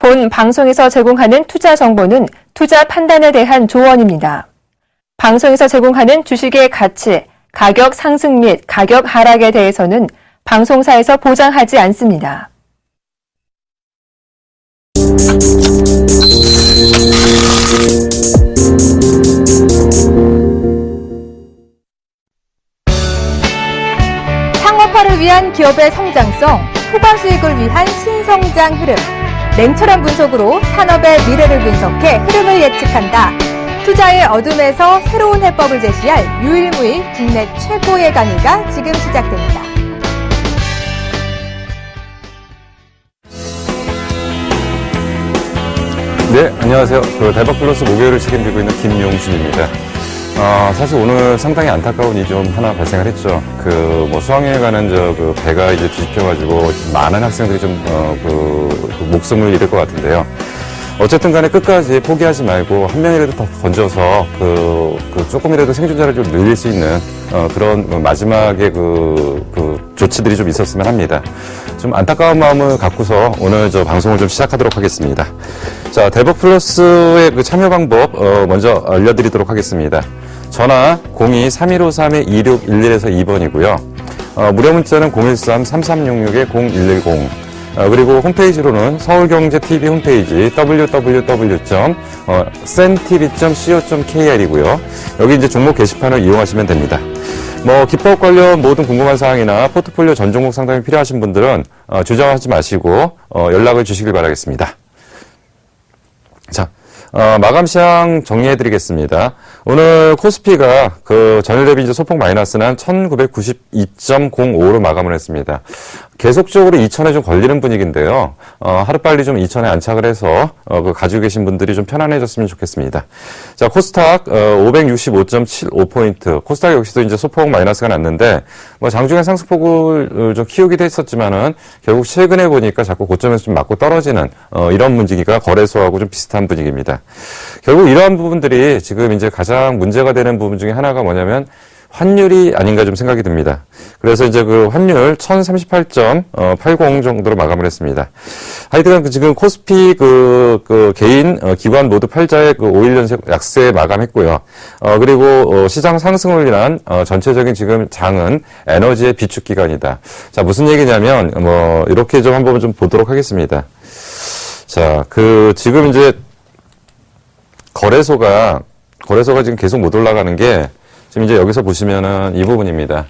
본 방송에서 제공하는 투자 정보는 투자 판단에 대한 조언입니다. 방송에서 제공하는 주식의 가치, 가격 상승 및 가격 하락에 대해서는 방송사에서 보장하지 않습니다. 창업화를 위한 기업의 성장성, 초과 수익을 위한 신성장 흐름, 냉철한 분석으로 산업의 미래를 분석해 흐름을 예측한다. 투자의 어둠에서 새로운 해법을 제시할 유일무이 국내 최고의 강의가 지금 시작됩니다. 네, 안녕하세요. 대박플러스 목요일을 책임지고 있는 김용준입니다. 사실 오늘 상당히 안타까운 일이 좀 하나 발생을 했죠. 수학여행 가는 배가 이제 뒤집혀가지고 많은 학생들이 목숨을 잃을 것 같은데요. 어쨌든 간에 끝까지 포기하지 말고 한 명이라도 더 건져서 조금이라도 생존자를 좀 늘릴 수 있는 그런 마지막에 조치들이 좀 있었으면 합니다. 좀 안타까운 마음을 갖고서 오늘 방송을 좀 시작하도록 하겠습니다. 자, 대박플러스의 참여 방법 먼저 알려드리도록 하겠습니다. 전화 02-3153-2611에서 2번이고요. 무료 문자는 013-3366-0110. 그리고 홈페이지로는 서울경제TV 홈페이지 www.sentv.co.kr이고요. 여기 이제 종목 게시판을 이용하시면 됩니다. 기법 관련 모든 궁금한 사항이나 포트폴리오 전 종목 상담이 필요하신 분들은 주저하지 마시고 연락을 주시길 바라겠습니다. 자, 마감 시황 정리해드리겠습니다. 오늘 코스피가 전일 대비 이제 소폭 마이너스 난 1992.05로 마감을 했습니다. 계속적으로 2000에 좀 걸리는 분위기인데요. 하루빨리 좀 2000에 안착을 해서 가지고 계신 분들이 좀 편안해졌으면 좋겠습니다. 자, 코스닥 565.75포인트. 코스닥 역시도 이제 소폭 마이너스가 났는데 장중에 상승폭을 좀 키우기도 했었지만은 결국 최근에 보니까 자꾸 고점에서 좀 맞고 떨어지는 이런 분위기가 거래소하고 좀 비슷한 분위기입니다. 결국 이러한 부분들이 지금 이제 가장 문제가 되는 부분 중에 하나가 뭐냐면 환율이 아닌가 좀 생각이 듭니다. 그래서 이제 환율 1038.80 정도로 마감을 했습니다. 하여튼 지금 코스피 개인, 기관 모두 팔자의 5일 연속 약세 마감했고요. 그리고 시장 상승을 위한 전체적인 지금 장은 에너지의 비축 기간이다. 자, 무슨 얘기냐면 이렇게 좀 한번 좀 보도록 하겠습니다. 자, 지금 이제 거래소가 지금 계속 못 올라가는 게 지금 이제 여기서 보시면은 이 부분입니다.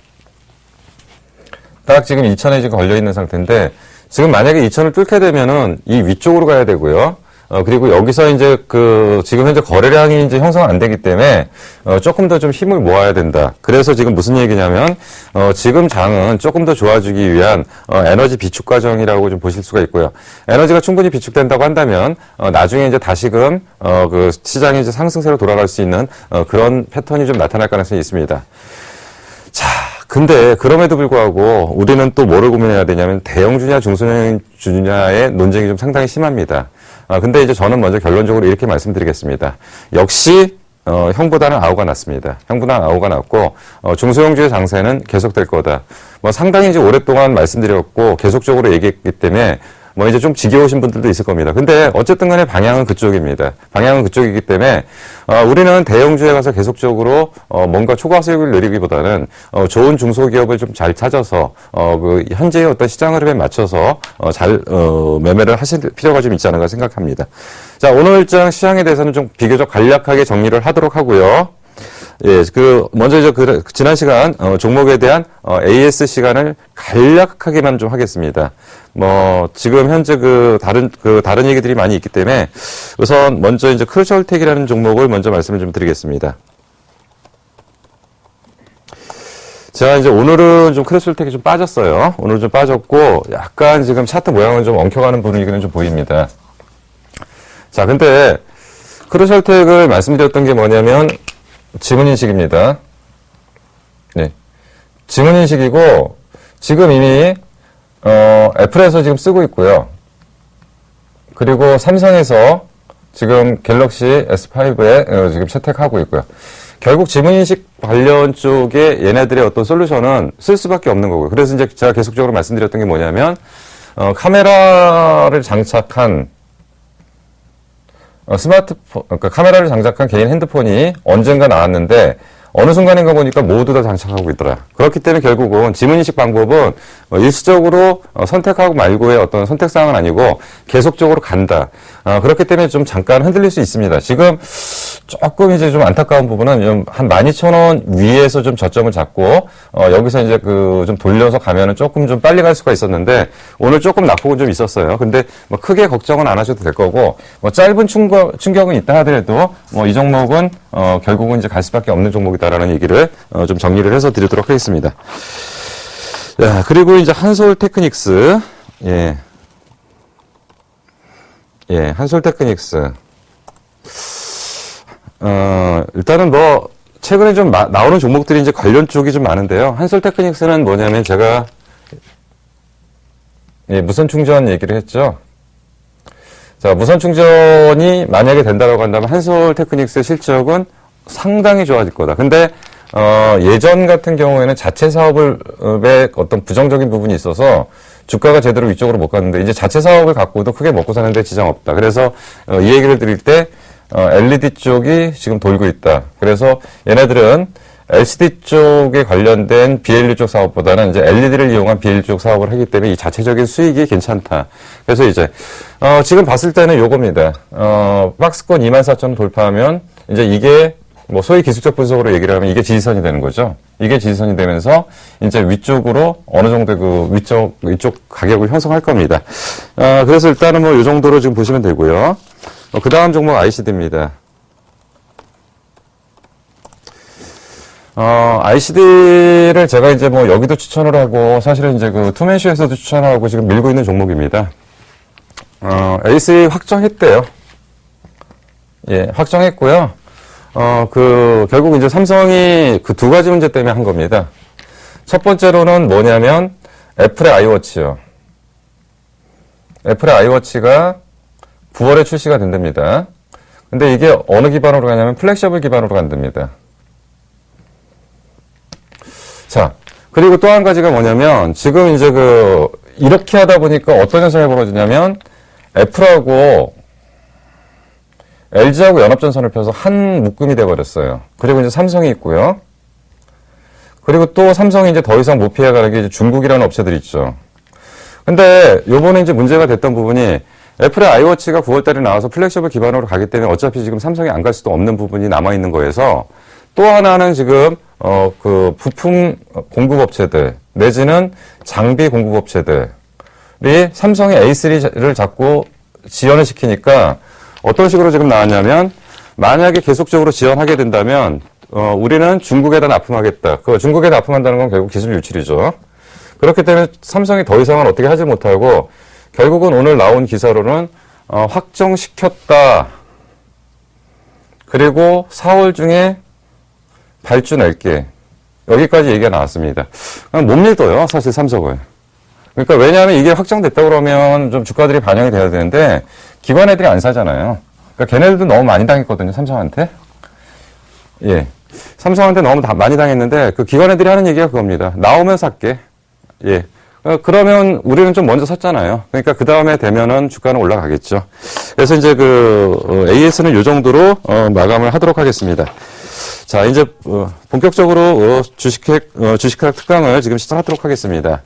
딱 지금 2000에 지금 걸려있는 상태인데, 지금 만약에 2000을 뚫게 되면은 이 위쪽으로 가야 되고요. 그리고 여기서 이제 지금 현재 거래량이 이제 형성 안 되기 때문에, 조금 더 좀 힘을 모아야 된다. 그래서 지금 무슨 얘기냐면, 지금 장은 조금 더 좋아지기 위한, 에너지 비축 과정이라고 좀 보실 수가 있고요. 에너지가 충분히 비축된다고 한다면, 나중에 이제 다시금, 시장이 이제 상승세로 돌아갈 수 있는, 그런 패턴이 좀 나타날 가능성이 있습니다. 자, 근데 그럼에도 불구하고 우리는 또 뭐를 고민해야 되냐면 대형주냐 중소형주냐의 논쟁이 좀 상당히 심합니다. 근데 이제 저는 먼저 결론적으로 이렇게 말씀드리겠습니다. 역시 형보다는 아우가 낫습니다. 형보다는 아우가 낫고 중소형주의 장세는 계속될 거다. 상당히 이제 오랫동안 말씀드렸고 계속적으로 얘기했기 때문에 이제 좀 지겨우신 분들도 있을 겁니다. 근데 어쨌든 간에 방향은 그쪽입니다. 방향은 그쪽이기 때문에 우리는 대형주에 가서 계속적으로 뭔가 초과 수익을 누리기보다는 좋은 중소기업을 좀 잘 찾아서 현재의 어떤 시장 흐름에 맞춰서 잘 매매를 하실 필요가 좀 있지 않은가 생각합니다. 자, 오늘 일정 시황에 대해서는 좀 비교적 간략하게 정리를 하도록 하고요. 예, 먼저 이제 지난 시간, 종목에 대한, AS 시간을 간략하게만 좀 하겠습니다. 지금 현재 다른 얘기들이 많이 있기 때문에 우선 먼저 이제 크루셜텍이라는 종목을 먼저 말씀을 좀 드리겠습니다. 제가 이제 오늘은 좀 크루셜텍이 좀 빠졌어요. 오늘 좀 빠졌고, 약간 지금 차트 모양을 좀 엉켜가는 분위기는 좀 보입니다. 자, 근데 크루셜텍을 말씀드렸던 게 뭐냐면, 지문인식입니다. 네. 지문인식이고, 지금 이미, 애플에서 지금 쓰고 있고요. 그리고 삼성에서 지금 갤럭시 S5에 지금 채택하고 있고요. 결국 지문인식 관련 쪽에 얘네들의 어떤 솔루션은 쓸 수밖에 없는 거고요. 그래서 이제 제가 계속적으로 말씀드렸던 게 뭐냐면, 카메라를 장착한 스마트폰, 그러니까 카메라를 장착한 개인 핸드폰이 언젠가 나왔는데 어느 순간인가 보니까 모두 다 장착하고 있더라. 그렇기 때문에 결국은 지문인식 방법은 일시적으로 선택하고 말고의 어떤 선택사항은 아니고 계속적으로 간다. 그렇기 때문에 좀 잠깐 흔들릴 수 있습니다. 지금 조금 이제 좀 안타까운 부분은 좀 한 12,000원 위에서 좀 저점을 잡고 여기서 이제 좀 돌려서 가면은 조금 좀 빨리 갈 수가 있었는데 오늘 조금 낙폭은 좀 있었어요. 근데 뭐 크게 걱정은 안 하셔도 될 거고 뭐 짧은 충격은 있다 하더라도 뭐 이 종목은 결국은 이제 갈 수밖에 없는 종목이다라는 얘기를 좀 정리를 해서 드리도록 하겠습니다. 자, 그리고 이제 한솔테크닉스. 예, 한솔테크닉스. 일단은 뭐, 최근에 좀 나오는 종목들이 이제 관련 쪽이 좀 많은데요. 한솔테크닉스는 뭐냐면 제가, 무선 충전 얘기를 했죠. 자, 무선 충전이 만약에 된다고 한다면 한솔테크닉스의 실적은 상당히 좋아질 거다. 근데, 예전 같은 경우에는 자체 사업의 어떤 부정적인 부분이 있어서 주가가 제대로 위쪽으로 못 갔는데 이제 자체 사업을 갖고도 크게 먹고 사는데 지장 없다. 그래서 이 얘기를 드릴 때 LED 쪽이 지금 돌고 있다. 그래서 얘네들은 LCD 쪽에 관련된 BLU 쪽 사업보다는 이제 LED를 이용한 BLU 쪽 사업을 하기 때문에 이 자체적인 수익이 괜찮다. 그래서 이제 지금 봤을 때는 요겁니다. 박스권 24,000원 돌파하면 이제 이게 뭐 소위 기술적 분석으로 얘기를 하면 이게 지지선이 되는 거죠. 이게 지지선이 되면서 이제 위쪽으로 어느 정도 위쪽 가격을 형성할 겁니다. 그래서 일단은 뭐 이 정도로 지금 보시면 되고요. 그 다음 종목 ICD입니다. ICD를 제가 이제 뭐 여기도 추천을 하고 사실은 이제 투맨쇼에서도 추천을 하고 지금 밀고 있는 종목입니다. A3 확정했대요. 예, 확정했고요. 결국 이제 삼성이 그 두 가지 문제 때문에 한 겁니다. 첫 번째로는 뭐냐면 애플의 아이워치요. 애플의 아이워치가 9월에 출시가 된답니다. 근데 이게 어느 기반으로 가냐면 플렉셔블 기반으로 간답니다. 자, 그리고 또 한 가지가 뭐냐면 지금 이제 이렇게 하다 보니까 어떤 현상이 벌어지냐면 애플하고 LG하고 연합전선을 펴서 한 묶음이 돼버렸어요. 그리고 이제 삼성이 있고요. 그리고 또 삼성이 이제 더 이상 못 피해가는 게 이제 중국이라는 업체들이 있죠. 근데 요번에 이제 문제가 됐던 부분이 애플의 아이워치가 9월달에 나와서 플렉셔블 기반으로 가기 때문에 어차피 지금 삼성이 안 갈 수도 없는 부분이 남아있는 거에서 또 하나는 지금, 부품 공급업체들 내지는 장비 공급업체들이 삼성의 A3를 자꾸 지원을 시키니까 어떤 식으로 지금 나왔냐면 만약에 계속적으로 지원하게 된다면 우리는 중국에다 납품하겠다. 중국에 납품한다는 건 결국 기술 유출이죠. 그렇기 때문에 삼성이 더 이상은 어떻게 하지 못하고 결국은 오늘 나온 기사로는 확정시켰다. 그리고 4월 중에 발주 낼게. 여기까지 얘기가 나왔습니다. 못 믿어요. 사실 삼성을. 그러니까 왜냐하면 이게 확정됐다고 그러면 좀 주가들이 반영이 돼야 되는데 기관 애들이 안 사잖아요. 그러니까 걔네들도 너무 많이 당했거든요. 삼성한테. 예. 삼성한테 너무 많이 당했는데 그 기관 애들이 하는 얘기가 그겁니다. 나오면 살게. 예. 그러면 우리는 좀 먼저 샀잖아요. 그러니까 그 다음에 되면은 주가는 올라가겠죠. 그래서 이제 AS는 요 정도로 마감을 하도록 하겠습니다. 자, 이제 본격적으로 주식학 특강을 지금 시작하도록 하겠습니다.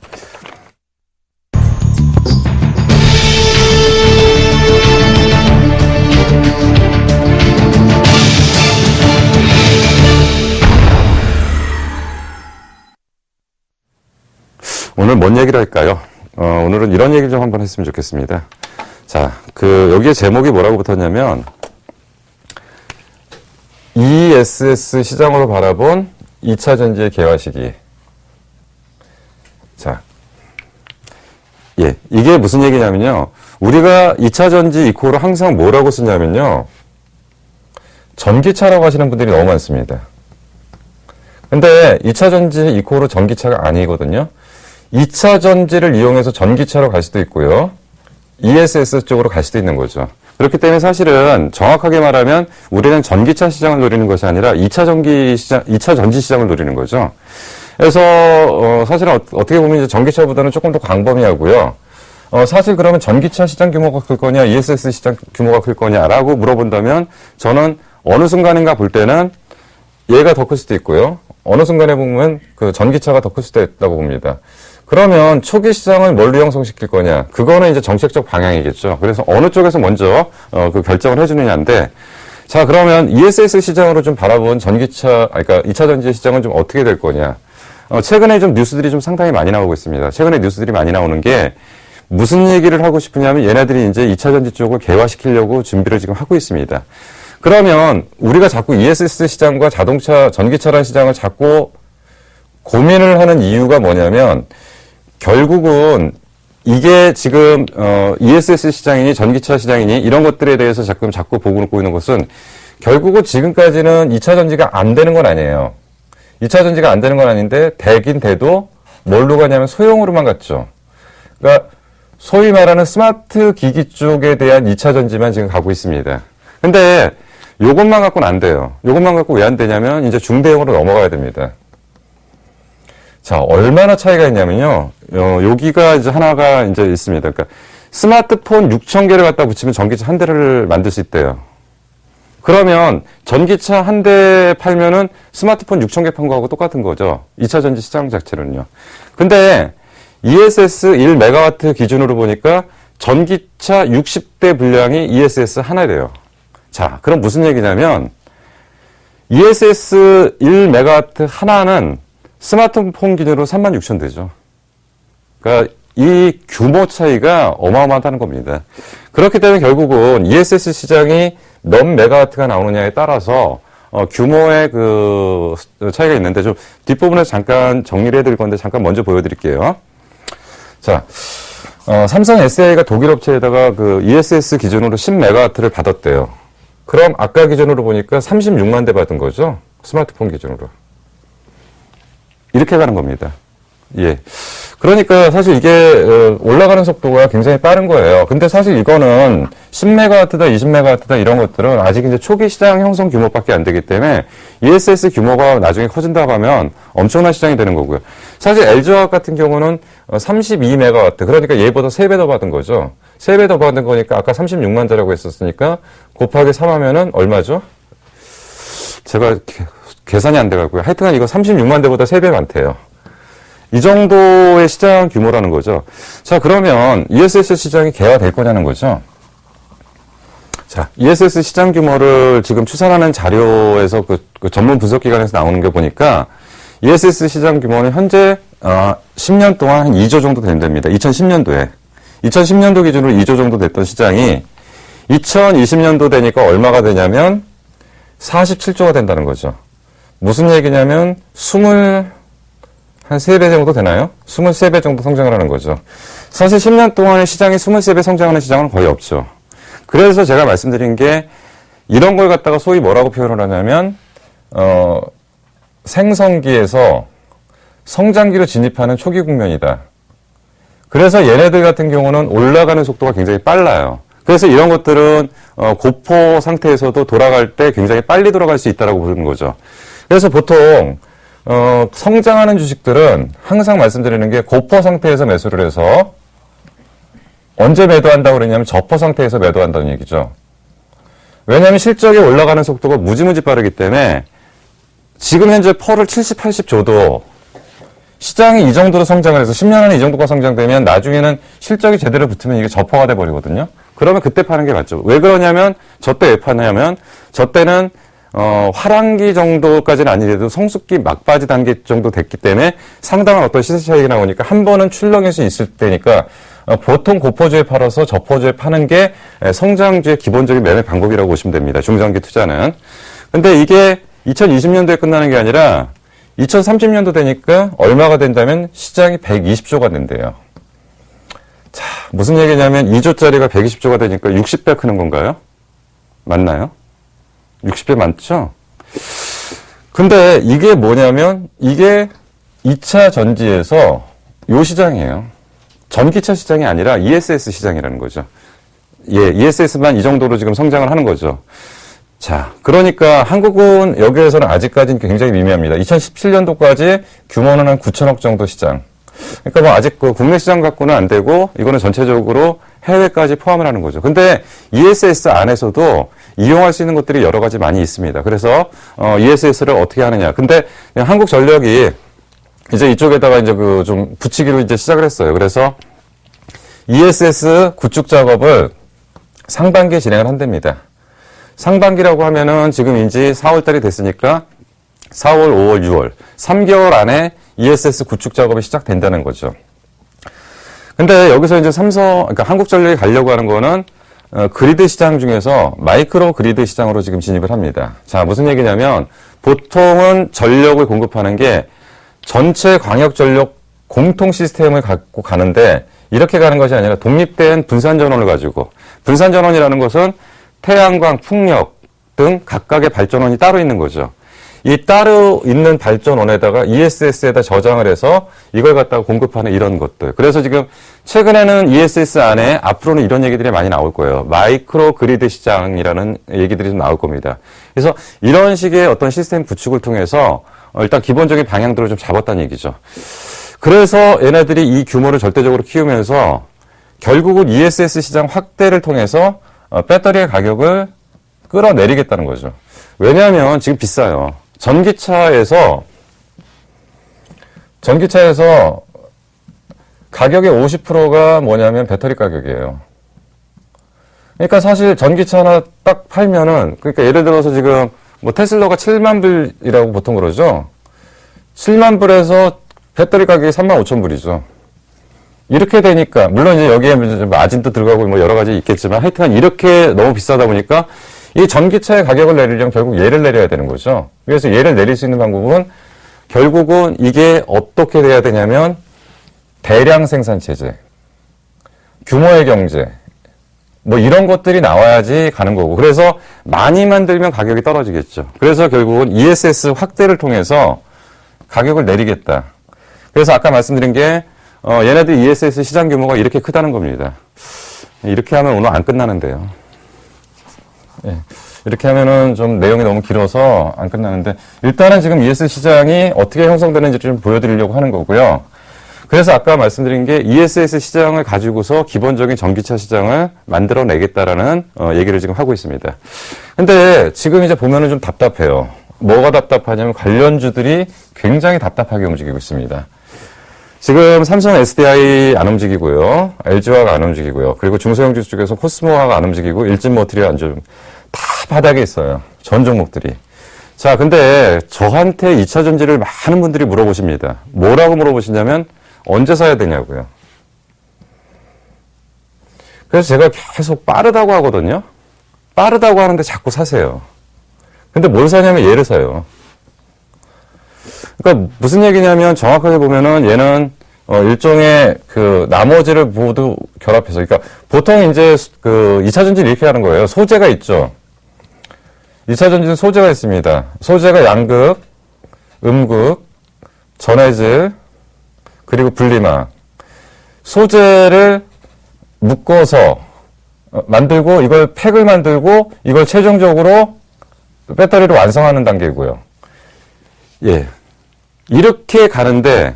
오늘 뭔 얘기를 할까요? 오늘은 이런 얘기를 좀 한번 했으면 좋겠습니다. 자, 여기에 제목이 뭐라고 붙었냐면, ESS 시장으로 바라본 2차 전지의 개화 시기. 자, 예, 이게 무슨 얘기냐면요. 우리가 2차 전지 이코를 항상 뭐라고 쓰냐면요. 전기차라고 하시는 분들이 너무 많습니다. 근데 2차 전지 이코로 전기차가 아니거든요. 2차 전지를 이용해서 전기차로 갈 수도 있고요. ESS 쪽으로 갈 수도 있는 거죠. 그렇기 때문에 사실은 정확하게 말하면 우리는 전기차 시장을 노리는 것이 아니라 2차 전지 시장을 노리는 거죠. 그래서 사실은 어떻게 보면 이제 전기차보다는 조금 더 광범위하고요. 사실 그러면 전기차 시장 규모가 클 거냐, ESS 시장 규모가 클 거냐라고 물어본다면 저는 어느 순간인가 볼 때는 얘가 더 클 수도 있고요. 어느 순간에 보면 그 전기차가 더 클 수도 있다고 봅니다. 그러면 초기 시장을 뭘로 형성시킬 거냐? 그거는 이제 정책적 방향이겠죠. 그래서 어느 쪽에서 먼저 그 결정을 해주느냐인데, 자, 그러면 ESS 시장으로 좀 바라본 전기차, 그러니까 2차 전지 시장은 좀 어떻게 될 거냐? 최근에 좀 뉴스들이 좀 상당히 많이 나오고 있습니다. 최근에 뉴스들이 많이 나오는 게 무슨 얘기를 하고 싶으냐면 얘네들이 이제 2차 전지 쪽을 개화시키려고 준비를 지금 하고 있습니다. 그러면 우리가 자꾸 ESS 시장과 자동차, 전기차라는 시장을 자꾸 고민을 하는 이유가 뭐냐면 결국은 이게 지금 ESS 시장이니 전기차 시장이니 이런 것들에 대해서 자꾸 보고 있는 것은 결국은 지금까지는 2차 전지가 안 되는 건 아니에요. 2차 전지가 안 되는 건 아닌데 되긴 돼도 뭘로 가냐면 소형으로만 갔죠. 그러니까 소위 말하는 스마트 기기 쪽에 대한 2차 전지만 지금 가고 있습니다. 근데 요것만 갖고는 안 돼요. 요것만 갖고 왜 안 되냐면 이제 중대형으로 넘어가야 됩니다. 자, 얼마나 차이가 있냐면요. 여기가 이제 하나가 이제 있습니다. 그러니까 스마트폰 6,000개를 갖다 붙이면 전기차 한 대를 만들 수 있대요. 그러면 전기차 한 대 팔면은 스마트폰 6,000개 판 거하고 똑같은 거죠. 2차 전지 시장 자체는요. 근데 ESS 1메가와트 기준으로 보니까 전기차 60대 분량이 ESS 하나래요. 자, 그럼 무슨 얘기냐면 ESS 1메가와트 하나는 스마트폰 기준으로 36,000대죠. 그러니까 이 규모 차이가 어마어마하다는 겁니다. 그렇기 때문에 결국은 ESS 시장이 몇 메가와트가 나오느냐에 따라서 규모의 그 차이가 있는데 좀 뒷부분에서 잠깐 정리를 해드릴 건데 잠깐 먼저 보여드릴게요. 자, 삼성 SA가 독일 업체에다가 그 ESS 기준으로 10메가와트를 받았대요. 그럼 아까 기준으로 보니까 36만 대 받은 거죠. 스마트폰 기준으로. 이렇게 가는 겁니다. 예. 그러니까 사실 이게 올라가는 속도가 굉장히 빠른 거예요. 근데 사실 이거는 10메가와트다, 20메가와트다 이런 것들은 아직 이제 초기 시장 형성 규모밖에 안 되기 때문에 ESS 규모가 나중에 커진다고 하면 엄청난 시장이 되는 거고요. 사실 LG화학 같은 경우는 32메가와트, 그러니까 얘보다 3배 더 받은 거죠. 3배 더 받은 거니까 아까 36만 대라고 했었으니까 곱하기 3하면은 얼마죠? 제가 계산이 안 돼가고요. 하여튼간 이거 36만 대보다 3배 많대요. 이 정도의 시장 규모라는 거죠. 자, 그러면 ESS 시장이 개화될 거냐는 거죠. 자, ESS 시장 규모를 지금 추산하는 자료에서 그 전문 분석기관에서 나오는 게 보니까 ESS 시장 규모는 현재 10년 동안 한 2조 정도 된답니다. 2010년도에. 2010년도 기준으로 2조 정도 됐던 시장이 2020년도 되니까 얼마가 되냐면 47조가 된다는 거죠. 무슨 얘기냐면 한 3배 정도 되나요? 23배 정도 성장을 하는 거죠. 사실 10년 동안의 시장이 23배 성장하는 시장은 거의 없죠. 그래서 제가 말씀드린 게 이런 걸 갖다가 소위 뭐라고 표현을 하냐면 생성기에서 성장기로 진입하는 초기 국면이다. 그래서 얘네들 같은 경우는 올라가는 속도가 굉장히 빨라요. 그래서 이런 것들은 고포 상태에서도 돌아갈 때 굉장히 빨리 돌아갈 수 있다라고 보는 거죠. 그래서 보통 성장하는 주식들은 항상 말씀드리는 게 고포 상태에서 매수를 해서 언제 매도한다고 그러냐면 저포 상태에서 매도한다는 얘기죠. 왜냐하면 실적이 올라가는 속도가 무지무지 빠르기 때문에 지금 현재 펄을 70, 80 줘도 시장이 이 정도로 성장을 해서 10년 안에 이 정도가 성장되면 나중에는 실적이 제대로 붙으면 이게 저퍼가 돼버리거든요. 그러면 그때 파는 게 맞죠. 왜 그러냐면 저 때 왜 파냐면 저 때는 화랑기 정도까지는 아니래도 성숙기 막바지 단계 정도 됐기 때문에 상당한 어떤 시세 차익이 나오니까 한 번은 출렁일 수 있을 때니까 보통 고포주에 팔아서 저포주에 파는 게 성장주의 기본적인 매매 방법이라고 보시면 됩니다. 중장기 투자는. 근데 이게 2020년도에 끝나는 게 아니라 2030년도 되니까 얼마가 된다면 시장이 120조가 된대요. 자, 무슨 얘기냐면 2조짜리가 120조가 되니까 60배 크는 건가요? 맞나요? 60배 맞죠? 근데 이게 뭐냐면 이게 2차 전지에서 요 시장이에요. 전기차 시장이 아니라 ESS 시장이라는 거죠. 예, ESS만 이 정도로 지금 성장을 하는 거죠. 자, 그러니까 한국은 여기에서는 아직까지는 굉장히 미미합니다. 2017년도까지 규모는 한 9천억 정도 시장. 그러니까 뭐 아직 그 국내 시장 갖고는 안 되고 이거는 전체적으로 해외까지 포함을 하는 거죠. 근데 ESS 안에서도 이용할 수 있는 것들이 여러 가지 많이 있습니다. 그래서 ESS를 어떻게 하느냐. 근데 한국전력이 이제 이쪽에다가 이제 그 좀 붙이기로 이제 시작을 했어요. 그래서 ESS 구축 작업을 상반기에 진행을 한답니다. 상반기라고 하면은 지금 인지 4월 달이 됐으니까 4월, 5월, 6월 3개월 안에 ESS 구축 작업이 시작된다는 거죠. 근데 여기서 이제 그러니까 한국전력이 가려고 하는 거는 그리드 시장 중에서 마이크로 그리드 시장으로 지금 진입을 합니다. 자, 무슨 얘기냐면 보통은 전력을 공급하는 게 전체 광역전력 공통 시스템을 갖고 가는데 이렇게 가는 것이 아니라 독립된 분산전원을 가지고 분산전원이라는 것은 태양광, 풍력 등 각각의 발전원이 따로 있는 거죠. 이 따로 있는 발전원에다가 ESS에다 저장을 해서 이걸 갖다가 공급하는 이런 것들. 그래서 지금 최근에는 ESS 안에 앞으로는 이런 얘기들이 많이 나올 거예요. 마이크로 그리드 시장이라는 얘기들이 좀 나올 겁니다. 그래서 이런 식의 어떤 시스템 구축을 통해서 일단 기본적인 방향들을 좀 잡았다는 얘기죠. 그래서 얘네들이 이 규모를 절대적으로 키우면서 결국은 ESS 시장 확대를 통해서 배터리의 가격을 끌어내리겠다는 거죠. 왜냐하면 지금 비싸요. 전기차에서 가격의 50%가 뭐냐면 배터리 가격이에요. 그러니까 사실 전기차 하나 딱 팔면은, 그러니까 예를 들어서 지금 뭐 테슬라가 7만 불이라고 보통 그러죠. 7만 불에서 배터리 가격이 3만 5천 불이죠. 이렇게 되니까, 물론 이제 여기에 마진도 들어가고 뭐 여러 가지 있겠지만 하여튼 이렇게 너무 비싸다 보니까 이 전기차의 가격을 내리려면 결국 얘를 내려야 되는 거죠. 그래서 얘를 내릴 수 있는 방법은 결국은 이게 어떻게 돼야 되냐면 대량 생산 체제, 규모의 경제, 뭐 이런 것들이 나와야지 가는 거고. 그래서 많이 만들면 가격이 떨어지겠죠. 그래서 결국은 ESS 확대를 통해서 가격을 내리겠다. 그래서 아까 말씀드린 게 얘네들 ESS 시장 규모가 이렇게 크다는 겁니다. 이렇게 하면 오늘 안 끝나는데요. 예, 이렇게 하면은 좀 내용이 너무 길어서 안 끝나는데 일단은 지금 ESS 시장이 어떻게 형성되는지 좀 보여드리려고 하는 거고요. 그래서 아까 말씀드린 게 ESS 시장을 가지고서 기본적인 전기차 시장을 만들어내겠다라는 얘기를 지금 하고 있습니다. 근데 지금 이제 보면은 좀 답답해요. 뭐가 답답하냐면 관련주들이 굉장히 답답하게 움직이고 있습니다. 지금 삼성 SDI 안 움직이고요. LG화가 안 움직이고요. 그리고 중소형주 쪽에서 코스모화가 안 움직이고 일진모터리 안 좀 다 바닥에 있어요. 전 종목들이. 자, 근데 저한테 2차 전지를 많은 분들이 물어보십니다. 뭐라고 물어보시냐면 언제 사야 되냐고요. 그래서 제가 계속 빠르다고 하거든요. 빠르다고 하는데 자꾸 사세요. 근데 뭘 사냐면 얘를 사요. 그러니까 무슨 얘기냐면 정확하게 보면은 얘는 일종의 그 나머지를 모두 결합해서, 그러니까 보통 이제 그 2차 전지를 이렇게 하는 거예요. 소재가 있죠. 2차 전지는 소재가 있습니다. 소재가 양극, 음극, 전해질, 그리고 분리막. 소재를 묶어서 만들고 이걸 팩을 만들고 이걸 최종적으로 배터리로 완성하는 단계고요. 예. 이렇게 가는데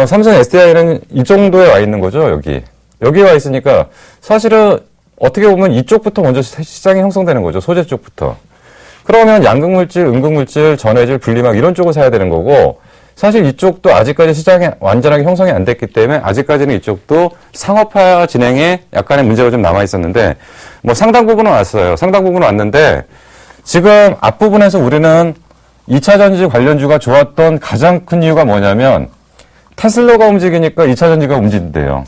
삼성 SDI는 이 정도에 와 있는 거죠, 여기. 여기 와 있으니까 사실은 어떻게 보면 이쪽부터 먼저 시장이 형성되는 거죠, 소재 쪽부터. 그러면 양극물질, 음극물질, 전해질, 분리막 이런 쪽을 사야 되는 거고, 사실 이쪽도 아직까지 시장이 완전하게 형성이 안 됐기 때문에 아직까지는 이쪽도 상업화 진행에 약간의 문제가 좀 남아 있었는데, 뭐 상당 부분은 왔어요. 상당 부분은 왔는데, 지금 앞부분에서 우리는 2차 전지 관련주가 좋았던 가장 큰 이유가 뭐냐면 테슬라가 움직이니까 2차 전지가 움직인대요.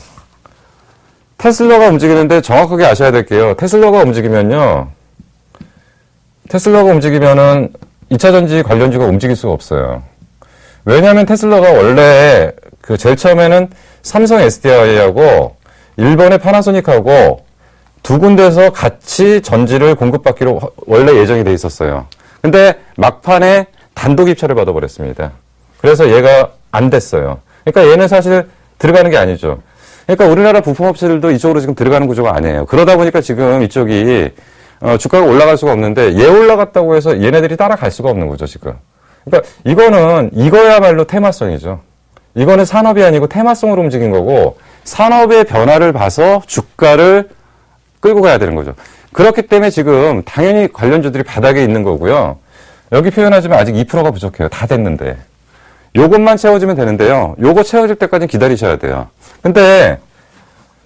테슬라가 움직이는데 정확하게 아셔야 될게요. 테슬라가 움직이면은 2차 전지 관련주가 움직일 수가 없어요. 왜냐하면 테슬라가 원래 그 제일 처음에는 삼성 SDI하고 일본의 파나소닉하고 두 군데서 같이 전지를 공급받기로 원래 예정이 돼 있었어요. 근데 막판에 단독 입찰을 받아버렸습니다. 그래서 얘가 안 됐어요. 그러니까 얘는 사실 들어가는 게 아니죠. 그러니까 우리나라 부품업체들도 이쪽으로 지금 들어가는 구조가 아니에요. 그러다 보니까 지금 이쪽이 주가가 올라갈 수가 없는데 얘 올라갔다고 해서 얘네들이 따라갈 수가 없는 거죠, 지금. 그러니까 이거야말로 테마성이죠. 이거는 산업이 아니고 테마성으로 움직인 거고 산업의 변화를 봐서 주가를 끌고 가야 되는 거죠. 그렇기 때문에 지금 당연히 관련주들이 바닥에 있는 거고요. 여기 표현하지만 아직 2%가 부족해요. 다 됐는데. 요것만 채워지면 되는데요. 요거 채워질 때까지 기다리셔야 돼요. 근데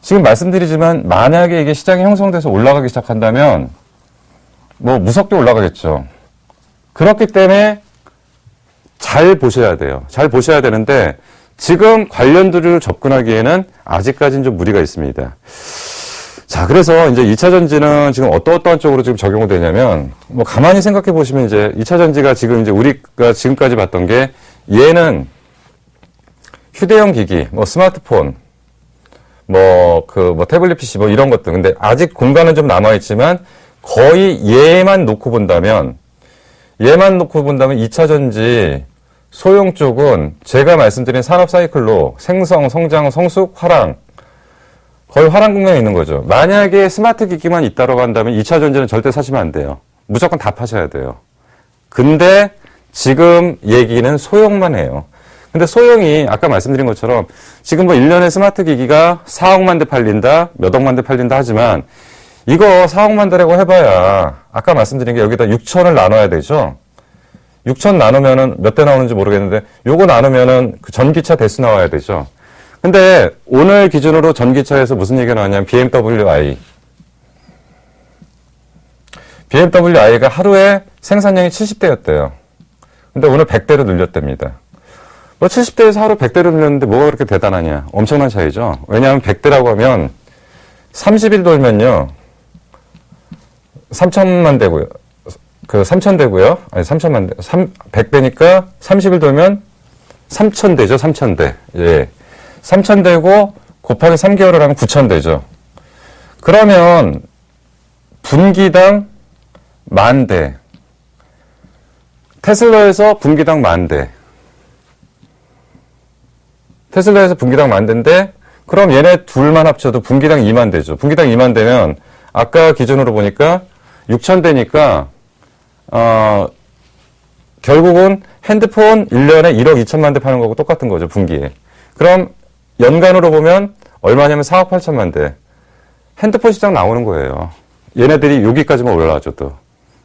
지금 말씀드리지만 만약에 이게 시장이 형성돼서 올라가기 시작한다면 뭐 무섭게 올라가겠죠. 그렇기 때문에 잘 보셔야 돼요. 잘 보셔야 되는데 지금 관련주를 접근하기에는 아직까지는 좀 무리가 있습니다. 자, 그래서 이제 2차 전지는 지금 어떠한 쪽으로 지금 적용이 되냐면, 뭐 가만히 생각해 보시면 이제 2차 전지가 지금 이제 우리가 지금까지 봤던 게 얘는 휴대용 기기, 뭐 스마트폰, 뭐 태블릿 PC 뭐 이런 것들. 근데 아직 공간은 좀 남아있지만 거의 얘만 놓고 본다면 2차 전지 소형 쪽은 제가 말씀드린 산업 사이클로 생성, 성장, 성숙, 화랑 거의 화랑 국면에 있는 거죠. 만약에 스마트 기기만 있다고 한다면 2차 전지는 절대 사시면 안 돼요. 무조건 다 파셔야 돼요. 근데 지금 얘기는 소형만 해요. 근데 소형이 아까 말씀드린 것처럼 지금 뭐 1년에 스마트 기기가 4억만 대 팔린다, 몇 억만 대 팔린다 하지만 이거 4억만 대라고 해봐야 아까 말씀드린 게 여기다 6천을 나눠야 되죠. 6천 나누면은 몇 대 나오는지 모르겠는데 요거 나누면은 그 전기차 대수 나와야 되죠. 근데 오늘 기준으로 전기차에서 무슨 얘기가 나왔냐면 BMWi가 하루에 생산량이 70대였대요. 근데 오늘 100대로 늘렸답니다. 뭐 70대에서 하루 100대로 늘렸는데 뭐가 그렇게 대단하냐. 엄청난 차이죠. 왜냐하면 100대라고 하면 30일 돌면요. 3천만 대고요. 3천 대고요. 아니 3천만 대. 100대니까 30일 돌면 3천 대죠. 3천 대. 예. 3천 대고 곱하기 3개월을 하면 9천 대죠. 그러면 분기당 10,000대. 테슬라에서 분기당 10,000대. 테슬라에서 분기당 10,000대인데 그럼 얘네 둘만 합쳐도 분기당 20,000대죠. 분기당 20,000대면 아까 기준으로 보니까 6,000대니까 결국은 핸드폰 1년에 1억 2천만 대 파는 거고 똑같은 거죠. 분기에. 그럼 연간으로 보면 얼마냐면 4억 8천만 대. 핸드폰 시장 나오는 거예요. 얘네들이 여기까지만 올라가죠 또.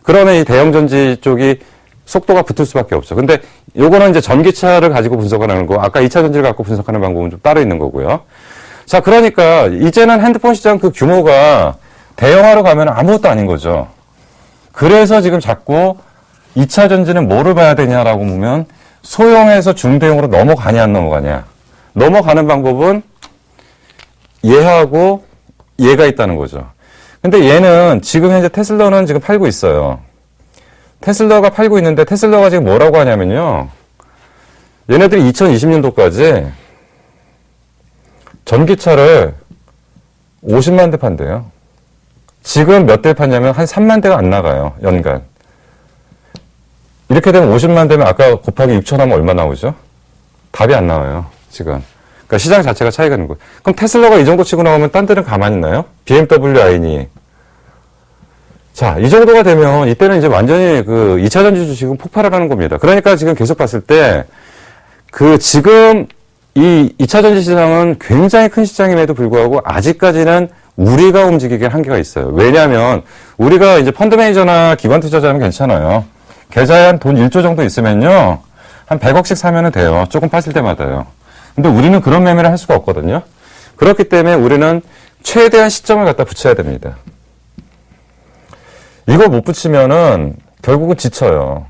그러면 이 대형전지 쪽이 속도가 붙을 수밖에 없죠. 근데 요거는 이제 전기차를 가지고 분석하는 거, 아까 2차 전지를 갖고 분석하는 방법은 좀 따로 있는 거고요. 자, 그러니까 이제는 핸드폰 시장 그 규모가 대형화로 가면 아무것도 아닌 거죠. 그래서 지금 자꾸 2차 전지는 뭐를 봐야 되냐라고 보면 소형에서 중대형으로 넘어가냐 안 넘어가냐. 넘어가는 방법은 얘하고 얘가 있다는 거죠. 근데 얘는 지금 현재 테슬라는 지금 팔고 있어요. 테슬라가 팔고 있는데 테슬라가 지금 뭐라고 하냐면요. 얘네들이 2020년도까지 전기차를 50만 대 판대요. 지금 몇 대 판냐면 한 3만 대가 안 나가요. 연간. 이렇게 되면 50만 대면 아까 곱하기 6천 하면 얼마 나오죠? 답이 안 나와요. 지금. 그러니까 시장 자체가 차이가 있는 거예요. 그럼 테슬라가 이 정도 치고 나오면 딴 데는 가만히 있나요? BMW i. 자, 이 정도가 되면 이때는 이제 완전히 그 2차 전지 주식은 폭발을 하는 겁니다. 그러니까 지금 계속 봤을 때 그 지금 이 2차 전지 시장은 굉장히 큰 시장임에도 불구하고 아직까지는 우리가 움직이기에 한계가 있어요. 왜냐하면 우리가 이제 펀드 매니저나 기관 투자자는 괜찮아요. 계좌에 한 돈 1조 정도 있으면요. 한 100억씩 사면은 돼요. 조금 빠질 때마다요. 근데 우리는 그런 매매를 할 수가 없거든요. 그렇기 때문에 우리는 최대한 시점을 갖다 붙여야 됩니다. 이거 못 붙이면은 결국은 지쳐요.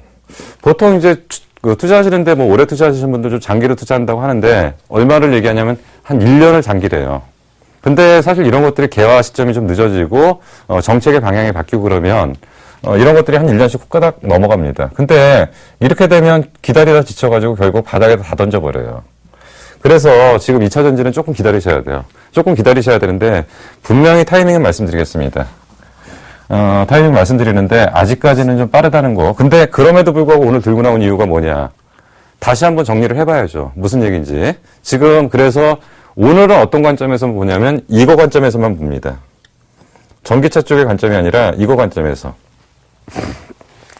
보통 이제 투자하시는데 뭐 오래 투자하시는 분들 좀 장기로 투자한다고 하는데 얼마를 얘기하냐면 한 1년을 장기래요. 근데 사실 이런 것들이 개화 시점이 좀 늦어지고 정책의 방향이 바뀌고 그러면 이런 것들이 한 1년씩 훅가닥 넘어갑니다. 근데 이렇게 되면 기다리다 지쳐가지고 결국 바닥에다 다 던져버려요. 그래서 지금 2차 전지는 조금 기다리셔야 돼요. 조금 기다리셔야 되는데 분명히 타이밍은 말씀드리겠습니다. 타이밍 말씀드리는데 아직까지는 좀 빠르다는 거. 근데 그럼에도 불구하고 오늘 들고 나온 이유가 뭐냐. 다시 한번 정리를 해봐야죠. 무슨 얘기인지. 지금 그래서 오늘은 어떤 관점에서 보냐면 이거 관점에서만 봅니다. 전기차 쪽의 관점이 아니라 이거 관점에서.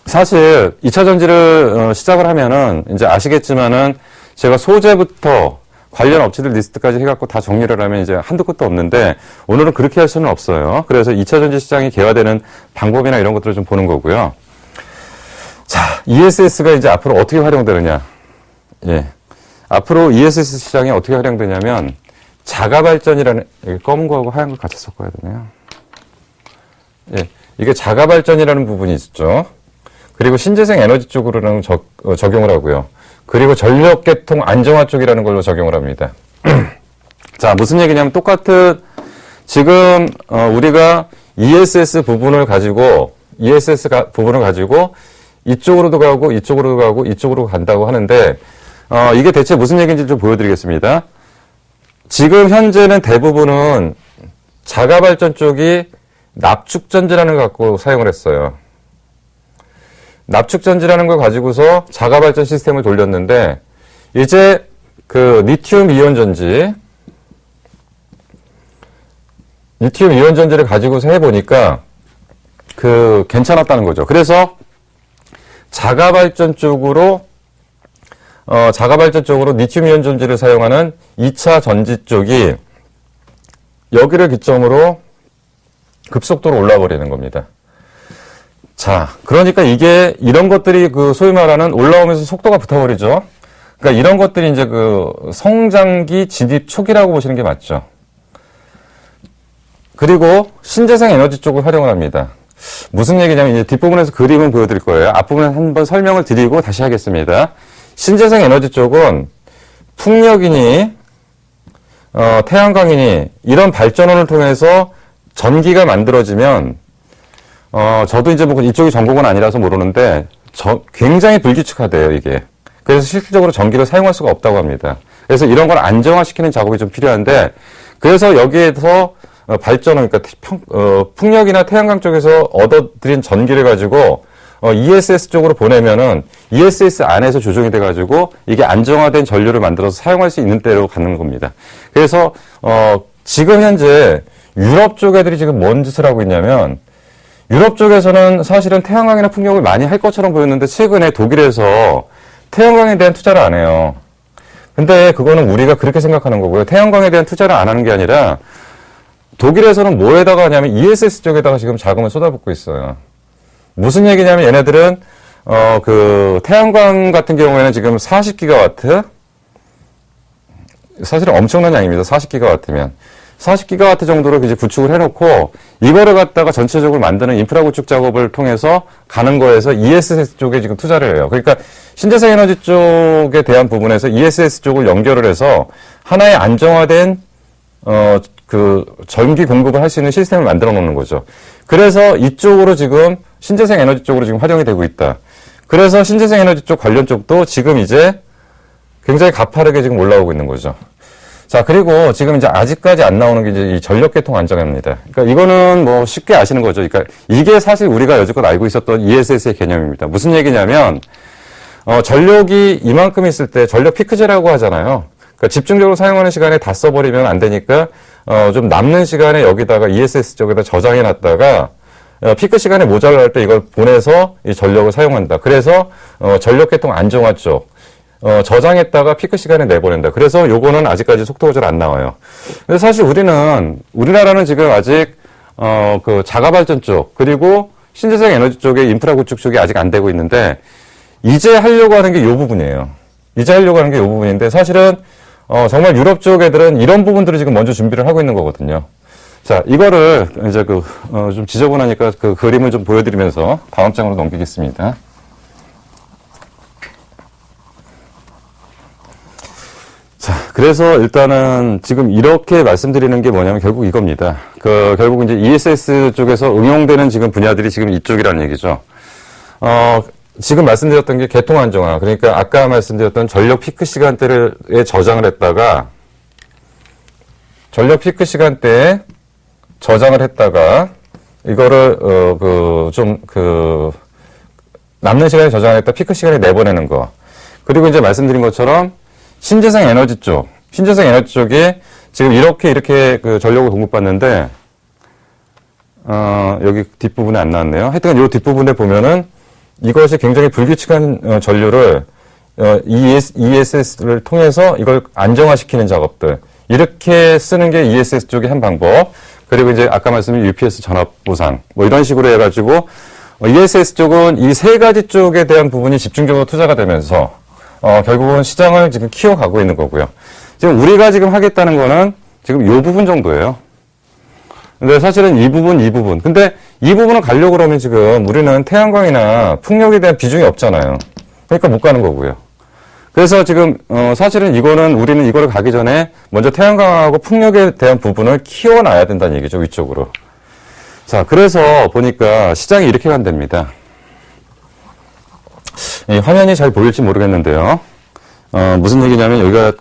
사실 2차 전지를 시작을 하면은 이제 아시겠지만은 제가 소재부터 관련 업체들 리스트까지 해갖고 다 정리를 하면 이제 한도 끝도 없는데 오늘은 그렇게 할 수는 없어요. 그래서 2차 전지 시장이 개화되는 방법이나 이런 것들을 좀 보는 거고요. 자, ESS가 이제 앞으로 어떻게 활용되느냐. 예. 앞으로 ESS 시장이 어떻게 활용되냐면 자가 발전이라는, 여기 검은 거하고 하얀 걸 같이 섞어야 되네요. 예. 이게 자가 발전이라는 부분이 있죠. 그리고 신재생 에너지 쪽으로는 적용을 하고요. 그리고 전력 계통 안정화 쪽이라는 걸로 적용을 합니다. 자, 무슨 얘기냐면 똑같은 지금 우리가 ESS 부분을 가지고 이쪽으로도 가고 이쪽으로도 가고 이쪽으로 간다고 하는데 이게 대체 무슨 얘기인지 좀 보여드리겠습니다. 지금 현재는 대부분은 자가 발전 쪽이 납축전지라는 걸 갖고 사용을 했어요. 납축전지라는 걸 가지고서 자가발전 시스템을 돌렸는데, 이제 그 리튬 이온 전지를 가지고서 해보니까 괜찮았다는 거죠. 그래서 자가발전 쪽으로 리튬 이온 전지를 사용하는 2차 전지 쪽이 여기를 기점으로 급속도로 올라와 버리는 겁니다. 자, 그러니까 이런 것들이 소위 말하는 올라오면서 속도가 붙어버리죠. 그러니까 이런 것들이 이제 성장기 진입 초기라고 보시는 게 맞죠. 그리고 신재생 에너지 쪽을 활용을 합니다. 무슨 얘기냐면 이제 뒷부분에서 그림을 보여드릴 거예요. 앞부분에 한번 설명을 드리고 다시 하겠습니다. 신재생 에너지 쪽은 풍력이니, 태양광이니, 이런 발전원을 통해서 전기가 만들어지면 저도 이제 이쪽이 전공은 아니라서 모르는데, 굉장히 불규칙하대요, 이게. 그래서 실질적으로 전기를 사용할 수가 없다고 합니다. 그래서 이런 걸 안정화시키는 작업이 좀 필요한데, 그래서 여기에서 그러니까 풍력이나 태양광 쪽에서 얻어들인 전기를 가지고, ESS 쪽으로 보내면은, ESS 안에서 조정이 돼가지고, 이게 안정화된 전류를 만들어서 사용할 수 있는 때로 가는 겁니다. 그래서, 지금 현재, 유럽 쪽 애들이 지금 뭔 짓을 하고 있냐면, 유럽 쪽에서는 사실은 태양광이나 풍력을 많이 할 것처럼 보였는데 최근에 독일에서 태양광에 대한 투자를 안 해요. 근데 그거는 우리가 그렇게 생각하는 거고요. 태양광에 대한 투자를 안 하는 게 아니라 독일에서는 뭐에다가 하냐면 ESS 쪽에다가 지금 자금을 쏟아붓고 있어요. 무슨 얘기냐면 얘네들은 태양광 같은 경우에는 지금 40기가와트, 사실은 엄청난 양입니다. 40기가와트면. 40기가와트 정도로 이제 구축을 해놓고 이거를 갖다가 전체적으로 만드는 인프라 구축 작업을 통해서 가는 거에서 ESS 쪽에 지금 투자를 해요. 그러니까 신재생 에너지 쪽에 대한 부분에서 ESS 쪽을 연결을 해서 하나의 안정화된 전기 공급을 할 수 있는 시스템을 만들어 놓는 거죠. 그래서 이쪽으로 지금 신재생 에너지 쪽으로 지금 활용이 되고 있다. 그래서 신재생 에너지 쪽 관련 쪽도 지금 이제 굉장히 가파르게 지금 올라오고 있는 거죠. 자, 그리고 지금 이제 아직까지 안 나오는 게 이제 이 전력계통 안정화입니다. 그러니까 이거는 뭐 쉽게 아시는 거죠. 그러니까 이게 사실 우리가 여지껏 알고 있었던 ESS의 개념입니다. 무슨 얘기냐면, 전력이 이만큼 있을 때 전력 피크제라고 하잖아요. 그러니까 집중적으로 사용하는 시간에 다 써버리면 안 되니까, 좀 남는 시간에 여기다가 ESS 쪽에다 저장해 놨다가, 피크 시간에 모자랄 때 이걸 보내서 이 전력을 사용한다. 그래서, 전력계통 안정화 쪽. 저장했다가 피크 시간에 내보낸다. 그래서 요거는 아직까지 속도가 잘 안 나와요. 근데 사실 우리나라는 지금 아직, 자가발전 쪽, 그리고 신재생 에너지 쪽의 인프라 구축 쪽이 아직 안 되고 있는데, 이제 하려고 하는 게 요 부분이에요. 이제 하려고 하는 게 요 부분인데, 사실은, 정말 유럽 쪽 애들은 이런 부분들을 지금 먼저 준비를 하고 있는 거거든요. 자, 이거를 이제 좀 지저분하니까 그 그림을 좀 보여드리면서 다음 장으로 넘기겠습니다. 자, 그래서 일단은 지금 이렇게 말씀드리는 게 뭐냐면 결국 이겁니다. 결국 이제 ESS 쪽에서 응용되는 지금 분야들이 지금 이쪽이라는 얘기죠. 지금 말씀드렸던 게 계통 안정화. 그러니까 아까 말씀드렸던 전력 피크 시간대에 저장을 했다가 이거를 남는 시간에 저장했다 피크 시간에 내보내는 거. 그리고 이제 말씀드린 것처럼 신재생 에너지 쪽에 지금 이렇게 전력을 공급받는데, 여기 뒷부분에 안 나왔네요. 하여튼 이 뒷부분에 보면은 이것이 굉장히 불규칙한 전류를 ESS를 통해서 이걸 안정화시키는 작업들. 이렇게 쓰는 게 ESS 쪽의 한 방법. 그리고 이제 아까 말씀드린 UPS 전압 보상. 뭐 이런 식으로 해가지고 ESS 쪽은 이 세 가지 쪽에 대한 부분이 집중적으로 투자가 되면서 결국은 시장을 지금 키워가고 있는 거고요. 지금 우리가 지금 하겠다는 거는 지금 이 부분 정도예요. 근데 사실은 이 부분. 근데 이 부분을 가려고 그러면 지금 우리는 태양광이나 풍력에 대한 비중이 없잖아요. 그러니까 못 가는 거고요. 그래서 지금 사실은 우리는 이거를 가기 전에 먼저 태양광하고 풍력에 대한 부분을 키워놔야 된다는 얘기죠. 위쪽으로. 자, 그래서 보니까 시장이 이렇게 간답니다. 이 화면이 잘 보일지 모르겠는데요. 무슨 얘기냐면 여기가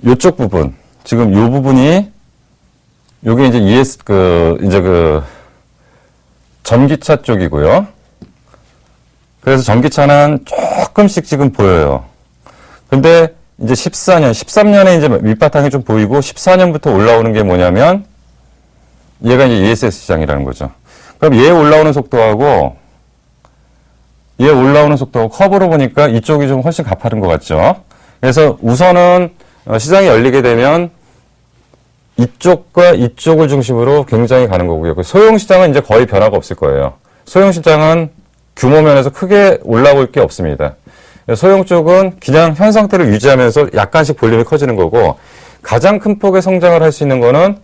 요쪽 부분, 지금 요 부분이 요게 이제 전기차 쪽이고요. 그래서 전기차는 조금씩 지금 보여요. 근데 이제 13년에 이제 밑바탕이 좀 보이고 14년부터 올라오는 게 뭐냐면 얘가 이제 ESS 시장이라는 거죠. 그럼 얘 올라오는 속도하고 커브로 보니까 이쪽이 좀 훨씬 가파른 것 같죠. 그래서 우선은 시장이 열리게 되면 이쪽과 이쪽을 중심으로 굉장히 가는 거고요. 소형 시장은 이제 거의 변화가 없을 거예요. 소형 시장은 규모 면에서 크게 올라올 게 없습니다. 소형 쪽은 그냥 현 상태를 유지하면서 약간씩 볼륨이 커지는 거고 가장 큰 폭의 성장을 할 수 있는 거는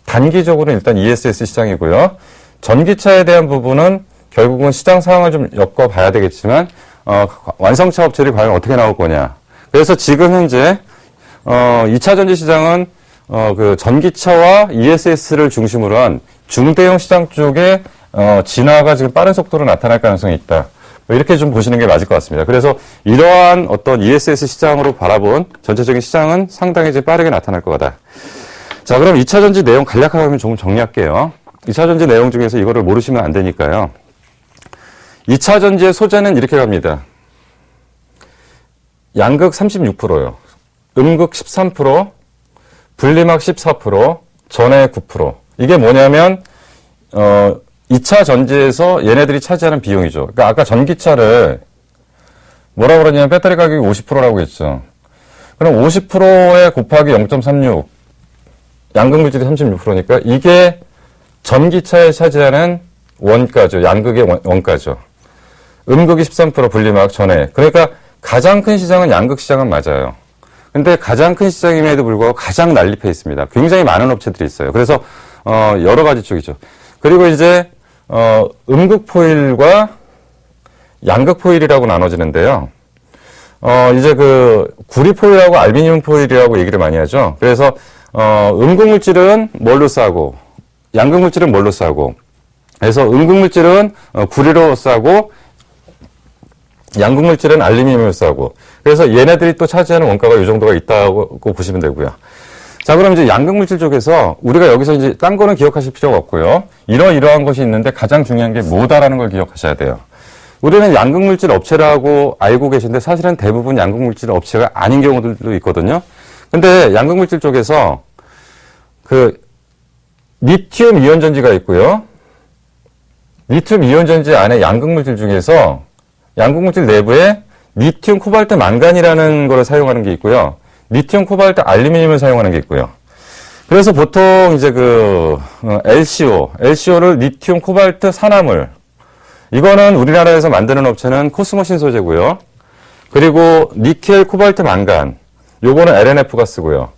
단기적으로는 일단 ESS 시장이고요. 전기차에 대한 부분은 결국은 시장 상황을 좀 엮어봐야 되겠지만 완성차 업체들이 과연 어떻게 나올 거냐. 그래서 지금 현재 2차 전지 시장은 전기차와 ESS를 중심으로 한 중대형 시장 쪽에 진화가 지금 빠른 속도로 나타날 가능성이 있다. 이렇게 좀 보시는 게 맞을 것 같습니다. 그래서 이러한 어떤 ESS 시장으로 바라본 전체적인 시장은 상당히 이제 빠르게 나타날 거다. 자, 그럼 2차 전지 내용 간략하게 좀 정리할게요. 2차 전지 내용 중에서 이거를 모르시면 안 되니까요. 2차 전지의 소재는 이렇게 갑니다. 양극 36%요. 음극 13%, 분리막 14%, 전해 9%. 이게 뭐냐면 2차 전지에서 얘네들이 차지하는 비용이죠. 그러니까 아까 전기차를 뭐라고 그러냐면 배터리 가격이 50%라고 했죠. 그럼 50%에 곱하기 0.36, 양극 물질이 36%니까 이게 전기차에 차지하는 원가죠. 양극의 원가죠. 음극이 13%, 분리막, 전해. 그러니까 가장 큰 시장은 양극 시장은 맞아요. 근데 가장 큰 시장임에도 불구하고 가장 난립해 있습니다. 굉장히 많은 업체들이 있어요. 그래서 여러 가지 쪽이죠. 그리고 이제 음극 포일과 양극 포일이라고 나눠지는데요. 이제 구리 포일하고 알루미늄 포일이라고 얘기를 많이 하죠. 그래서 음극 물질은 뭘로 싸고 양극 물질은 뭘로 싸고 그래서 음극 물질은 구리로 싸고 양극 물질은 알루미늄으로 싸고 그래서 얘네들이 또 차지하는 원가가 이 정도가 있다고 보시면 되고요. 자, 그럼 이제 양극 물질 쪽에서 우리가 여기서 이제 딴 거는 기억하실 필요가 없고요. 이러이러한 것이 있는데 가장 중요한 게 뭐다라는 걸 기억하셔야 돼요. 우리는 양극 물질 업체라고 알고 계신데 사실은 대부분 양극 물질 업체가 아닌 경우들도 있거든요. 근데 양극 물질 쪽에서 리튬 이온 전지가 있고요. 리튬 이온 전지 안에 양극 물질 중에서 양극 물질 내부에 리튬 코발트 망간이라는 거를 사용하는 게 있고요. 리튬 코발트 알루미늄을 사용하는 게 있고요. 그래서 보통 이제 LCO를 리튬 코발트 산화물. 이거는 우리나라에서 만드는 업체는 코스모 신소재고요. 그리고 니켈 코발트 망간. 요거는 LNF가 쓰고요.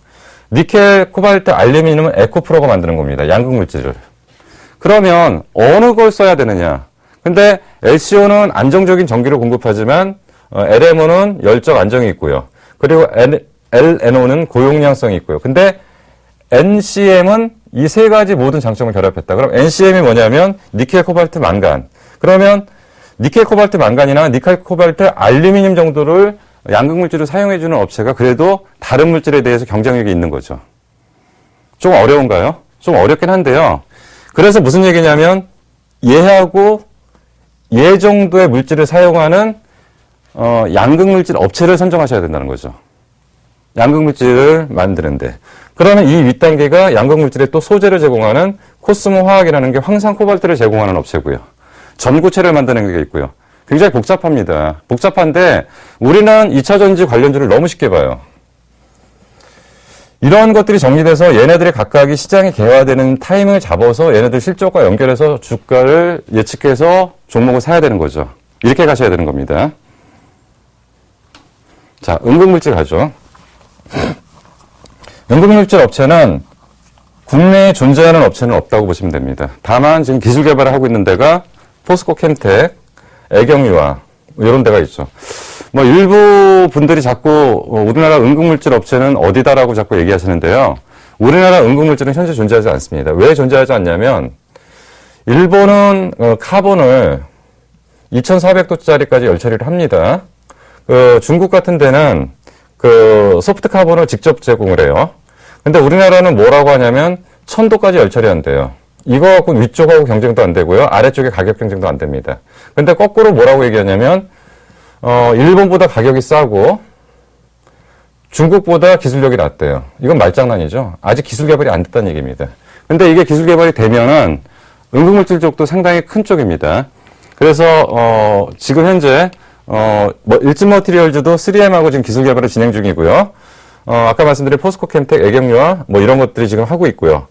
니켈 코발트 알루미늄은 에코프로가 만드는 겁니다. 양극 물질을. 그러면 어느 걸 써야 되느냐? 근데 LCO는 안정적인 전기를 공급하지만 LMO는 열적 안정이 있고요. 그리고 LNO는 고용량성이 있고요. 근데 NCM은 이 세 가지 모든 장점을 결합했다. 그럼 NCM이 뭐냐면 니켈 코발트 망간. 그러면 니켈 코발트 망간이나 니켈 코발트 알루미늄 정도를 양극 물질을 사용해주는 업체가 그래도 다른 물질에 대해서 경쟁력이 있는 거죠. 좀 어려운가요? 좀 어렵긴 한데요. 그래서 무슨 얘기냐면 얘하고 얘 정도의 물질을 사용하는 양극 물질 업체를 선정하셔야 된다는 거죠. 양극 물질을 만드는데. 그러면 이 윗단계가 양극 물질에 또 소재를 제공하는 코스모 화학이라는 게 황산 코발트를 제공하는 업체고요. 전구체를 만드는 게 있고요. 굉장히 복잡합니다. 복잡한데 우리는 2차 전지 관련주를 너무 쉽게 봐요. 이런 것들이 정리돼서 얘네들이 각각이 시장이 개화되는 타이밍을 잡아서 얘네들 실적과 연결해서 주가를 예측해서 종목을 사야 되는 거죠. 이렇게 가셔야 되는 겁니다. 자, 응급물질 가죠. 응급물질 업체는 국내에 존재하는 업체는 없다고 보시면 됩니다. 다만 지금 기술 개발을 하고 있는 데가 포스코 캠텍, 애경유화 이런 데가 있죠. 뭐 일부 분들이 자꾸 우리나라 응급물질 업체는 어디다라고 자꾸 얘기하시는데요. 우리나라 응급물질은 현재 존재하지 않습니다. 왜 존재하지 않냐면 일본은 카본을 2400도짜리까지 열처리를 합니다. 중국 같은 데는 소프트 카본을 직접 제공을 해요. 근데 우리나라는 뭐라고 하냐면 1000도까지 열처리한대요. 이거 갖고 위쪽하고 경쟁도 안 되고요. 아래쪽에 가격 경쟁도 안 됩니다. 근데 거꾸로 뭐라고 얘기하냐면 일본보다 가격이 싸고 중국보다 기술력이 낮대요. 이건 말장난이죠. 아직 기술 개발이 안 됐다는 얘기입니다. 근데 이게 기술 개발이 되면은 응급물질 쪽도 상당히 큰 쪽입니다. 그래서 지금 현재 일진 머티리얼즈도 3M하고 지금 기술 개발을 진행 중이고요. 아까 말씀드린 포스코 캠텍, 애경유화 뭐 이런 것들이 지금 하고 있고요.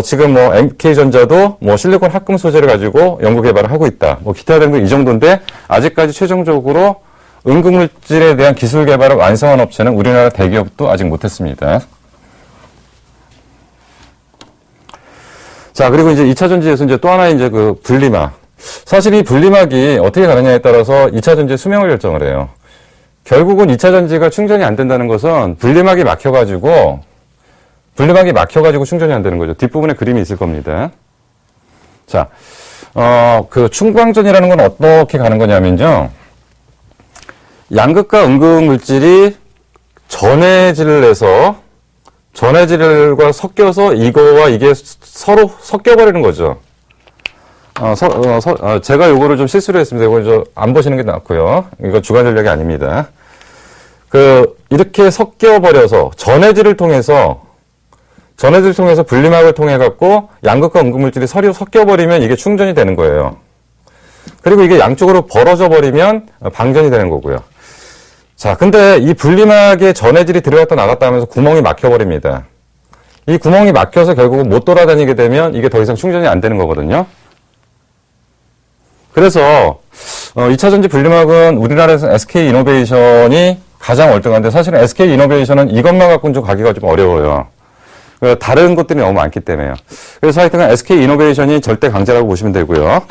지금 MK전자도 실리콘 합금 소재를 가지고 연구 개발을 하고 있다. 기타 등등 이 정도인데 아직까지 최종적으로 응급물질에 대한 기술 개발을 완성한 업체는 우리나라 대기업도 아직 못했습니다. 자, 그리고 이제 2차 전지에서 이제 또 하나 이제 분리막. 사실 이 분리막이 어떻게 가느냐에 따라서 2차 전지의 수명을 결정을 해요. 결국은 2차 전지가 충전이 안 된다는 것은 분리막이 막혀가지고 충전이 안 되는 거죠. 뒷부분에 그림이 있을 겁니다. 자, 충광전이라는 건 어떻게 가는 거냐면요. 양극과 응급물질이 전해질과 섞여서 이거와 이게 서로 섞여버리는 거죠. 제가 요거를 좀 실수를 했습니다. 이거 안 보시는 게 낫고요. 이거 주관 전략이 아닙니다. 이렇게 섞여버려서 전해질을 통해서 분리막을 통해 갖고 양극과 응급물질이 서로 섞여버리면 이게 충전이 되는 거예요. 그리고 이게 양쪽으로 벌어져 버리면 방전이 되는 거고요. 자, 근데 이 분리막에 전해질이 들어갔다 나갔다 하면서 구멍이 막혀버립니다. 이 구멍이 막혀서 결국은 못 돌아다니게 되면 이게 더 이상 충전이 안 되는 거거든요. 그래서 2차 전지 분리막은 우리나라에서 SK이노베이션이 가장 월등한데 사실은 SK이노베이션은 이것만 갖고는 좀 가기가 좀 어려워요. 다른 것들이 너무 많기 때문에요. 그래서 하여튼 SK이노베이션이 절대 강자라고 보시면 되고요.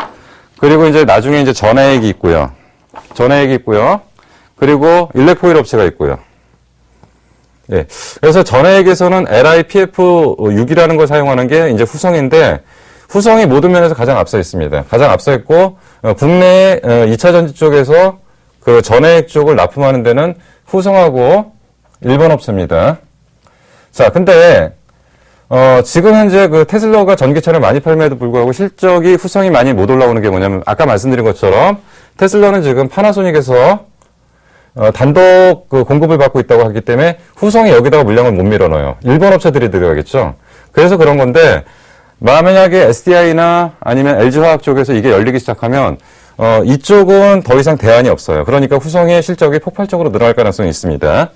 그리고 이제 나중에 이제 전해액이 있고요. 그리고 일렉포일 업체가 있고요. 예. 그래서 전해액에서는 LiPF6이라는 걸 사용하는 게 이제 후성인데 후성이 모든 면에서 가장 앞서 있습니다. 가장 앞서 있고 국내 2차 전지 쪽에서 전해액 쪽을 납품하는 데는 후성하고 일본 업체입니다. 자, 근데 지금 현재 테슬라가 전기차를 많이 팔면에도 불구하고 실적이 후성이 많이 못 올라오는 게 뭐냐면 아까 말씀드린 것처럼 테슬라는 지금 파나소닉에서 단독 공급을 받고 있다고 하기 때문에 후성이 여기다가 물량을 못 밀어넣어요. 일본 업체들이 들어가겠죠. 그래서 그런 건데 만약에 SDI나 아니면 LG화학 쪽에서 이게 열리기 시작하면 이쪽은 더 이상 대안이 없어요. 그러니까 후성의 실적이 폭발적으로 늘어날 가능성이 있습니다.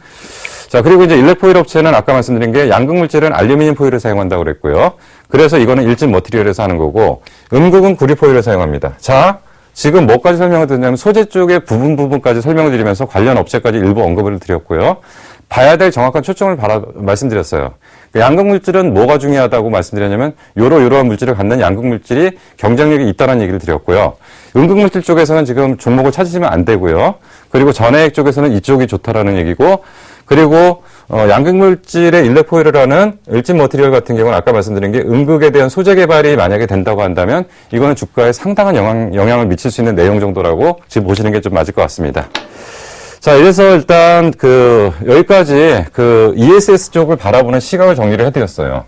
자, 그리고 이제 일렉포일 업체는 아까 말씀드린 게 양극물질은 알루미늄 포일을 사용한다고 그랬고요. 그래서 이거는 일진 머티리얼에서 하는 거고 음극은 구리 포일을 사용합니다. 자, 지금 뭐까지 설명을 드렸냐면 소재 쪽의 부분까지 설명을 드리면서 관련 업체까지 일부 언급을 드렸고요. 봐야 될 정확한 초점을 말씀드렸어요. 양극물질은 뭐가 중요하다고 말씀드렸냐면 요러한 물질을 갖는 양극물질이 경쟁력이 있다는 얘기를 드렸고요. 음극물질 쪽에서는 지금 종목을 찾으시면 안 되고요. 그리고 전해액 쪽에서는 이쪽이 좋다라는 얘기고 그리고 양극물질의 일렉포일을 하는 일진 머티리얼 같은 경우는 아까 말씀드린 게 음극에 대한 소재 개발이 만약에 된다고 한다면 이거는 주가에 상당한 영향을 미칠 수 있는 내용 정도라고 지금 보시는 게 좀 맞을 것 같습니다. 자, 이래서 일단 여기까지 ESS 쪽을 바라보는 시각을 정리를 해드렸어요.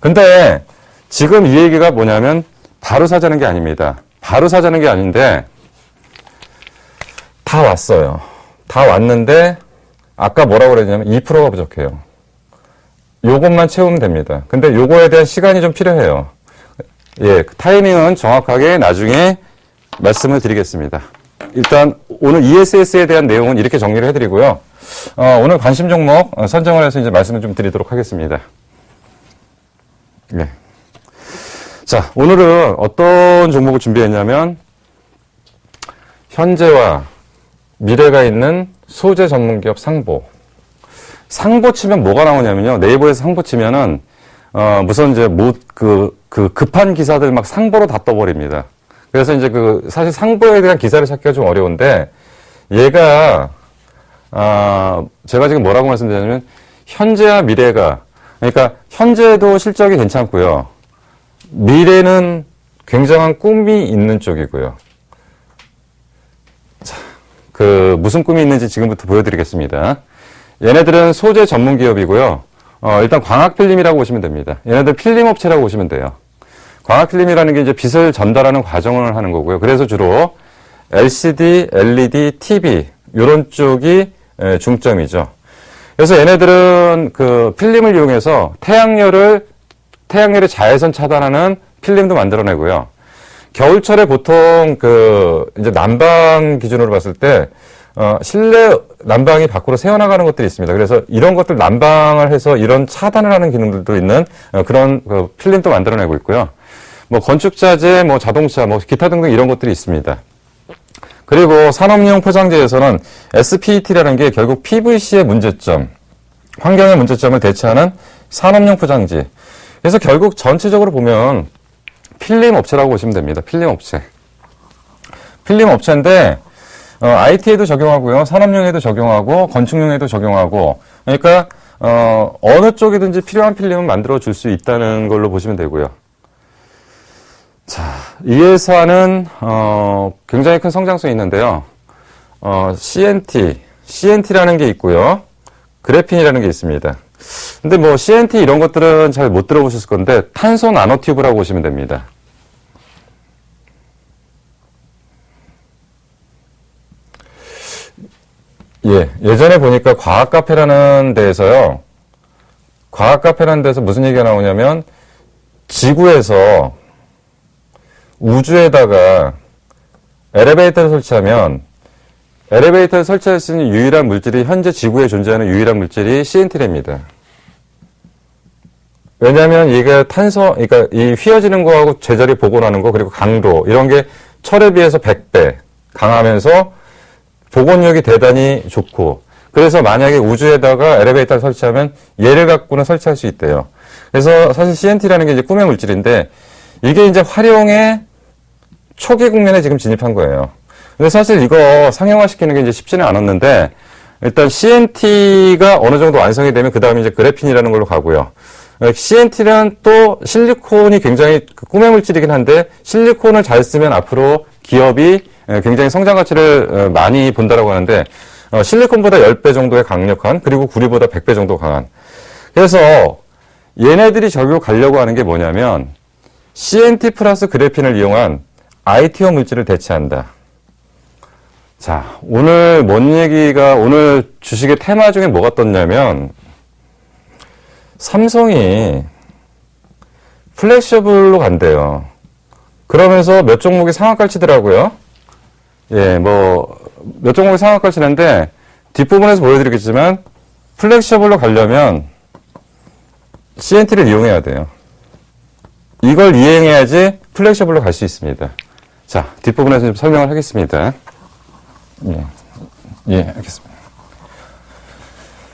근데 지금 이 얘기가 뭐냐면 바로 사자는 게 아닙니다. 바로 사자는 게 아닌데 다 왔어요. 다 왔는데 아까 뭐라고 그랬냐면 2%가 부족해요. 요것만 채우면 됩니다. 근데 요거에 대한 시간이 좀 필요해요. 예, 타이밍은 정확하게 나중에 말씀을 드리겠습니다. 일단 오늘 ESS에 대한 내용은 이렇게 정리를 해드리고요. 오늘 관심 종목 선정을 해서 이제 말씀을 좀 드리도록 하겠습니다. 네. 자, 오늘은 어떤 종목을 준비했냐면 현재와 미래가 있는 소재 전문기업 상보. 상보 치면 뭐가 나오냐면요. 네이버에서 상보 치면은 무슨 이제 급한 기사들 막 상보로 다 떠버립니다. 그래서 이제 사실 상보에 대한 기사를 찾기가 좀 어려운데 얘가 제가 지금 뭐라고 말씀드리냐면 현재와 미래가, 그러니까 현재도 실적이 괜찮고요. 미래는 굉장한 꿈이 있는 쪽이고요. 자, 무슨 꿈이 있는지 지금부터 보여드리겠습니다. 얘네들은 소재 전문 기업이고요. 일단 광학필름이라고 보시면 됩니다. 얘네들 필름 업체라고 보시면 돼요. 광학필름이라는 게 이제 빛을 전달하는 과정을 하는 거고요. 그래서 주로 LCD, LED, TV 이런 쪽이 중점이죠. 그래서 얘네들은 필름을 이용해서 태양열을 자외선 차단하는 필름도 만들어내고요. 겨울철에 보통 이제 난방 기준으로 봤을 때 실내 난방이 밖으로 새어나가는 것들이 있습니다. 그래서 이런 것들 난방을 해서 이런 차단을 하는 기능들도 있는 그런 필름도 만들어내고 있고요. 뭐 건축자재, 뭐 자동차, 뭐 기타 등등 이런 것들이 있습니다. 그리고 산업용 포장재에서는 SPET라는 게 결국 PVC의 문제점, 환경의 문제점을 대체하는 산업용 포장지. 그래서 결국 전체적으로 보면 필름 업체라고 보시면 됩니다. 필름 업체. 필름 업체인데 IT에도 적용하고요. 산업용에도 적용하고 건축용에도 적용하고, 그러니까 어느 쪽이든지 필요한 필름은 만들어 줄 수 있다는 걸로 보시면 되고요. 자, 이 회사는 굉장히 큰 성장성이 있는데요. CNT라는 게 있고요. 그래핀이라는 게 있습니다. 근데 뭐 CNT 이런 것들은 잘 못 들어보셨을 건데 탄소 나노튜브라고 보시면 됩니다. 예, 예전에 보니까 과학 카페라는 데에서요. 과학 카페라는 데서 무슨 얘기가 나오냐면 지구에서 우주에다가 엘리베이터를 설치하면 엘리베이터를 설치할 수 있는 유일한 물질이 현재 지구에 존재하는 유일한 물질이 CNT랍니다. 왜냐하면 이게 그러니까 이 휘어지는 거하고 제자리 복원하는 거 그리고 강도 이런 게 철에 비해서 100배 강하면서 복원력이 대단히 좋고 그래서 만약에 우주에다가 엘리베이터를 설치하면 얘를 갖고는 설치할 수 있대요. 그래서 사실 CNT라는 게 이제 꿈의 물질인데 이게 이제 활용의 초기 국면에 지금 진입한 거예요. 근데 사실 이거 상용화시키는 게 이제 쉽지는 않았는데 일단 CNT가 어느 정도 완성이 되면 그 다음에 이제 그래핀이라는 걸로 가고요. CNT는 또 실리콘이 굉장히 꿈의 물질이긴 한데 실리콘을 잘 쓰면 앞으로 기업이 굉장히 성장 가치를 많이 본다라고 하는데 실리콘보다 10배 정도의 강력한 그리고 구리보다 100배 정도 강한 그래서 얘네들이 저기로 가려고 하는 게 뭐냐면 CNT 플러스 그래핀을 이용한 ITO 물질을 대체한다. 자, 오늘 오늘 주식의 테마 중에 뭐가 떴냐면 삼성이 플렉셔블로 간대요. 그러면서 몇 종목이 상한가를 치더라고요. 예, 몇 종목이 상한가를 치는데 뒷부분에서 보여드리겠지만 플렉셔블로 가려면 CNT를 이용해야 돼요. 이걸 이행해야지 플렉셔블로 갈 수 있습니다. 자, 뒷부분에서 좀 설명을 하겠습니다. 예, 알겠습니다.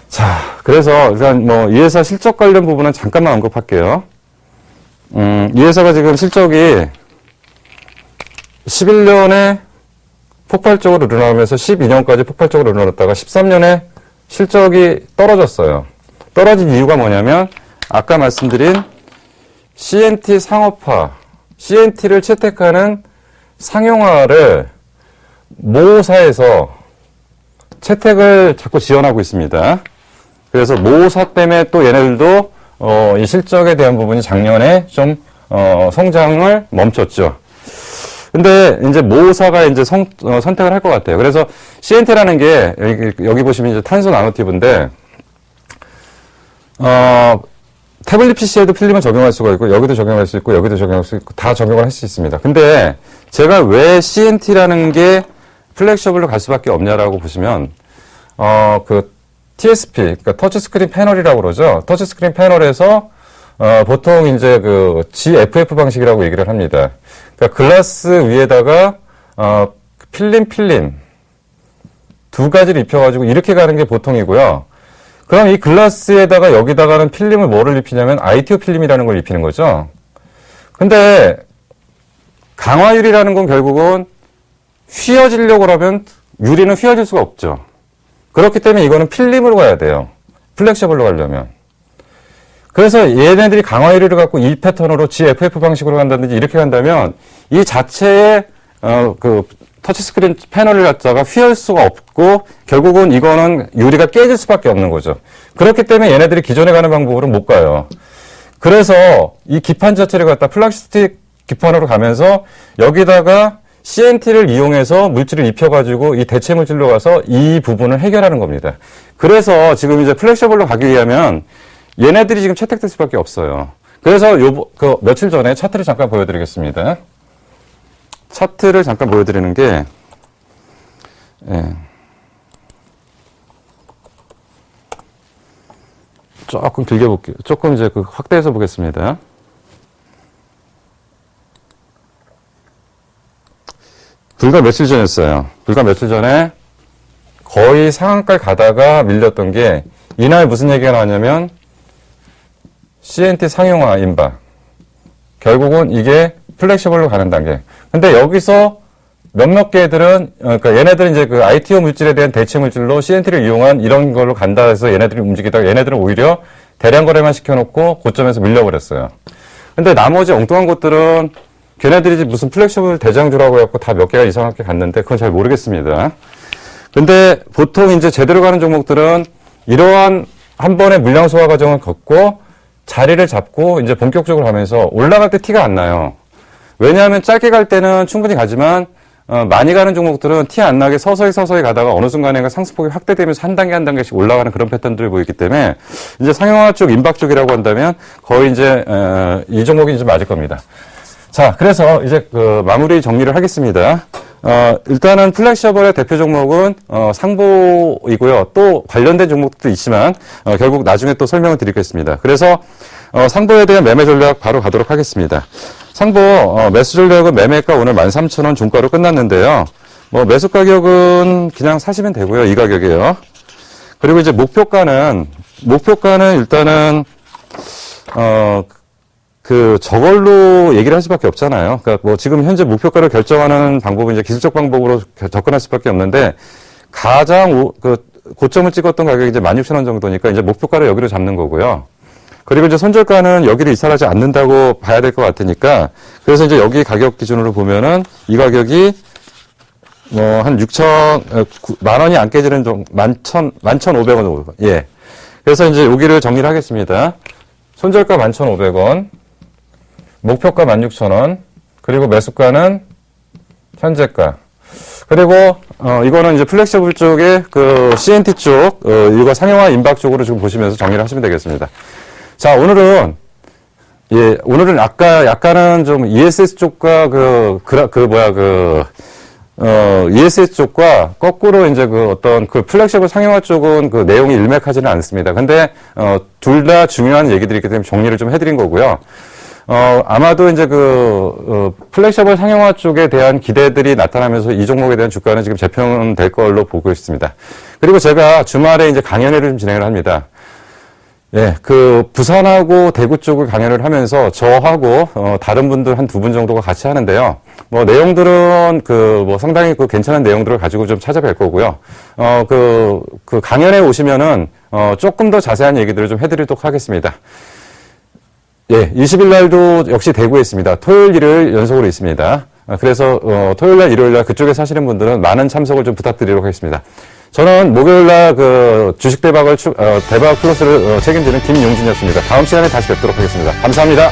자, 그래서 일단 이 회사 실적 관련 부분은 잠깐만 언급할게요. 이 회사가 지금 실적이 11년에 폭발적으로 늘어나면서 12년까지 폭발적으로 늘어났다가 13년에 실적이 떨어졌어요. 떨어진 이유가 뭐냐면 아까 말씀드린 CNT 상업화, CNT를 채택하는 상용화를 모사에서 채택을 자꾸 지원하고 있습니다. 그래서 모사 때문에 또 얘네들도 이 실적에 대한 부분이 작년에 좀 성장을 멈췄죠. 근데 이제 모사가 이제 선택을 할 것 같아요. 그래서 CNT라는 게 여기 보시면 이제 탄소 나노튜브인데 태블릿 PC에도 필름을 적용할 수가 있고 여기도 적용할 수 있고 여기도 적용할 수 있고 다 적용을 할 수 있습니다. 근데 제가 왜 CNT라는 게 플렉셔블로 갈 수밖에 없냐라고 보시면, 그 TSP, 그러니까 터치스크린 패널이라고 그러죠. 터치스크린 패널에서 보통 이제 그 GFF 방식이라고 얘기를 합니다. 그러니까 글라스 위에다가 필름 두 가지를 입혀가지고 이렇게 가는 게 보통이고요. 그럼 이 글라스에다가 여기다가는 필름을 뭐를 입히냐면 ITO 필름이라는 걸 입히는 거죠. 근데 강화유리라는 건 결국은 휘어지려고 하면 유리는 휘어질 수가 없죠. 그렇기 때문에 이거는 필름으로 가야 돼요. 플렉셔블로 가려면. 그래서 얘네들이 강화유리를 갖고 이 패턴으로 GFF 방식으로 간다든지 이렇게 간다면 이 자체의 그 터치스크린 패널을 갖다가 휘어질 수가 없고 결국은 이거는 유리가 깨질 수밖에 없는 거죠. 그렇기 때문에 얘네들이 기존에 가는 방법으로는 못 가요. 그래서 이 기판 자체를 갖다 플라스틱 기판으로 가면서 여기다가 CNT를 이용해서 물질을 입혀가지고 이 대체 물질로 가서 이 부분을 해결하는 겁니다. 그래서 지금 이제 플렉셔블로 가기 위하면 얘네들이 지금 채택될 수밖에 없어요. 그래서 며칠 전에 차트를 잠깐 보여드리겠습니다. 차트를 잠깐 보여드리는 게, 예. 조금 길게 볼게요. 조금 이제 그 확대해서 보겠습니다. 불과 며칠 전이었어요. 불과 며칠 전에 거의 상한가를 가다가 밀렸던 게 이날 무슨 얘기가 나왔냐면 CNT 상용화 임박. 결국은 이게 플렉셔블로 가는 단계. 근데 여기서 몇몇 개들은, 그러니까 얘네들은 이제 그 ITO 물질에 대한 대체 물질로 CNT를 이용한 이런 걸로 간다 해서 얘네들이 움직이다가 얘네들은 오히려 대량 거래만 시켜놓고 고점에서 밀려버렸어요. 근데 나머지 엉뚱한 것들은 걔네들이 무슨 플렉셔블 대장주라고 해갖고 다 몇 개가 이상하게 갔는데 그건 잘 모르겠습니다. 근데 보통 이제 제대로 가는 종목들은 이러한 한 번의 물량 소화 과정을 걷고 자리를 잡고 이제 본격적으로 가면서 올라갈 때 티가 안 나요. 왜냐하면 짧게 갈 때는 충분히 가지만 많이 가는 종목들은 티 안 나게 서서히 가다가 어느 순간에 상승폭이 확대되면서 한 단계씩 올라가는 그런 패턴들을 보이기 때문에 이제 상용화 쪽, 임박 쪽이라고 한다면 거의 이제 이 종목이 이제 맞을 겁니다. 자, 그래서 이제 그 마무리 정리를 하겠습니다. 일단은 플렉셔블의 대표 종목은 상보이고요. 또 관련된 종목도 있지만 결국 나중에 또 설명을 드리겠습니다. 그래서 상보에 대한 매매 전략 바로 가도록 하겠습니다. 상보 매수 전략은 매매가 오늘 13,000원 종가로 끝났는데요. 매수 가격은 그냥 사시면 되고요. 이 가격이에요. 그리고 이제 목표가는 일단은 저걸로 얘기를 할 수밖에 없잖아요. 그러니까 지금 현재 목표가를 결정하는 방법은 이제 기술적 방법으로 접근할 수밖에 없는데 가장 고점을 찍었던 가격이 이제 16,000원 정도니까 이제 목표가를 여기로 잡는 거고요. 그리고 이제 손절가는 여기를 이탈하지 않는다고 봐야 될 것 같으니까 그래서 이제 여기 가격 기준으로 보면은 이 가격이 한 10,000원이 안 깨지는 정도 11,500원 정도. 예. 그래서 이제 여기를 정리를 하겠습니다. 손절가 11,500원. 목표가 16,000원, 그리고 매수가는 현재가. 그리고, 이거는 이제 플렉셔블 쪽에 그 CNT 쪽, 이거 상용화 임박 쪽으로 지금 보시면서 정리를 하시면 되겠습니다. 자, 오늘은 아까 약간은 좀 ESS 쪽과 ESS 쪽과 거꾸로 이제 어떤 플렉셔블 상용화 쪽은 그 내용이 일맥하지는 않습니다. 근데, 둘 다 중요한 얘기들이기 때문에 정리를 좀 해드린 거고요. 아마도 이제 플렉셔블 상용화 쪽에 대한 기대들이 나타나면서 이 종목에 대한 주가는 지금 재평될 걸로 보고 있습니다. 그리고 제가 주말에 이제 강연회를 좀 진행을 합니다. 예, 부산하고 대구 쪽을 강연을 하면서 저하고, 다른 분들 한 두 분 정도가 같이 하는데요. 내용들은 상당히 괜찮은 내용들을 가지고 좀 찾아뵐 거고요. 강연에 오시면은, 조금 더 자세한 얘기들을 좀 해드리도록 하겠습니다. 예, 20일 날도 역시 대구에 있습니다. 토요일, 일요일 연속으로 있습니다. 그래서 토요일 날, 일요일 날 그쪽에 사시는 분들은 많은 참석을 좀 부탁드리도록 하겠습니다. 저는 목요일 날 주식 대박 플러스를 책임지는 김용준이었습니다. 다음 시간에 다시 뵙도록 하겠습니다. 감사합니다.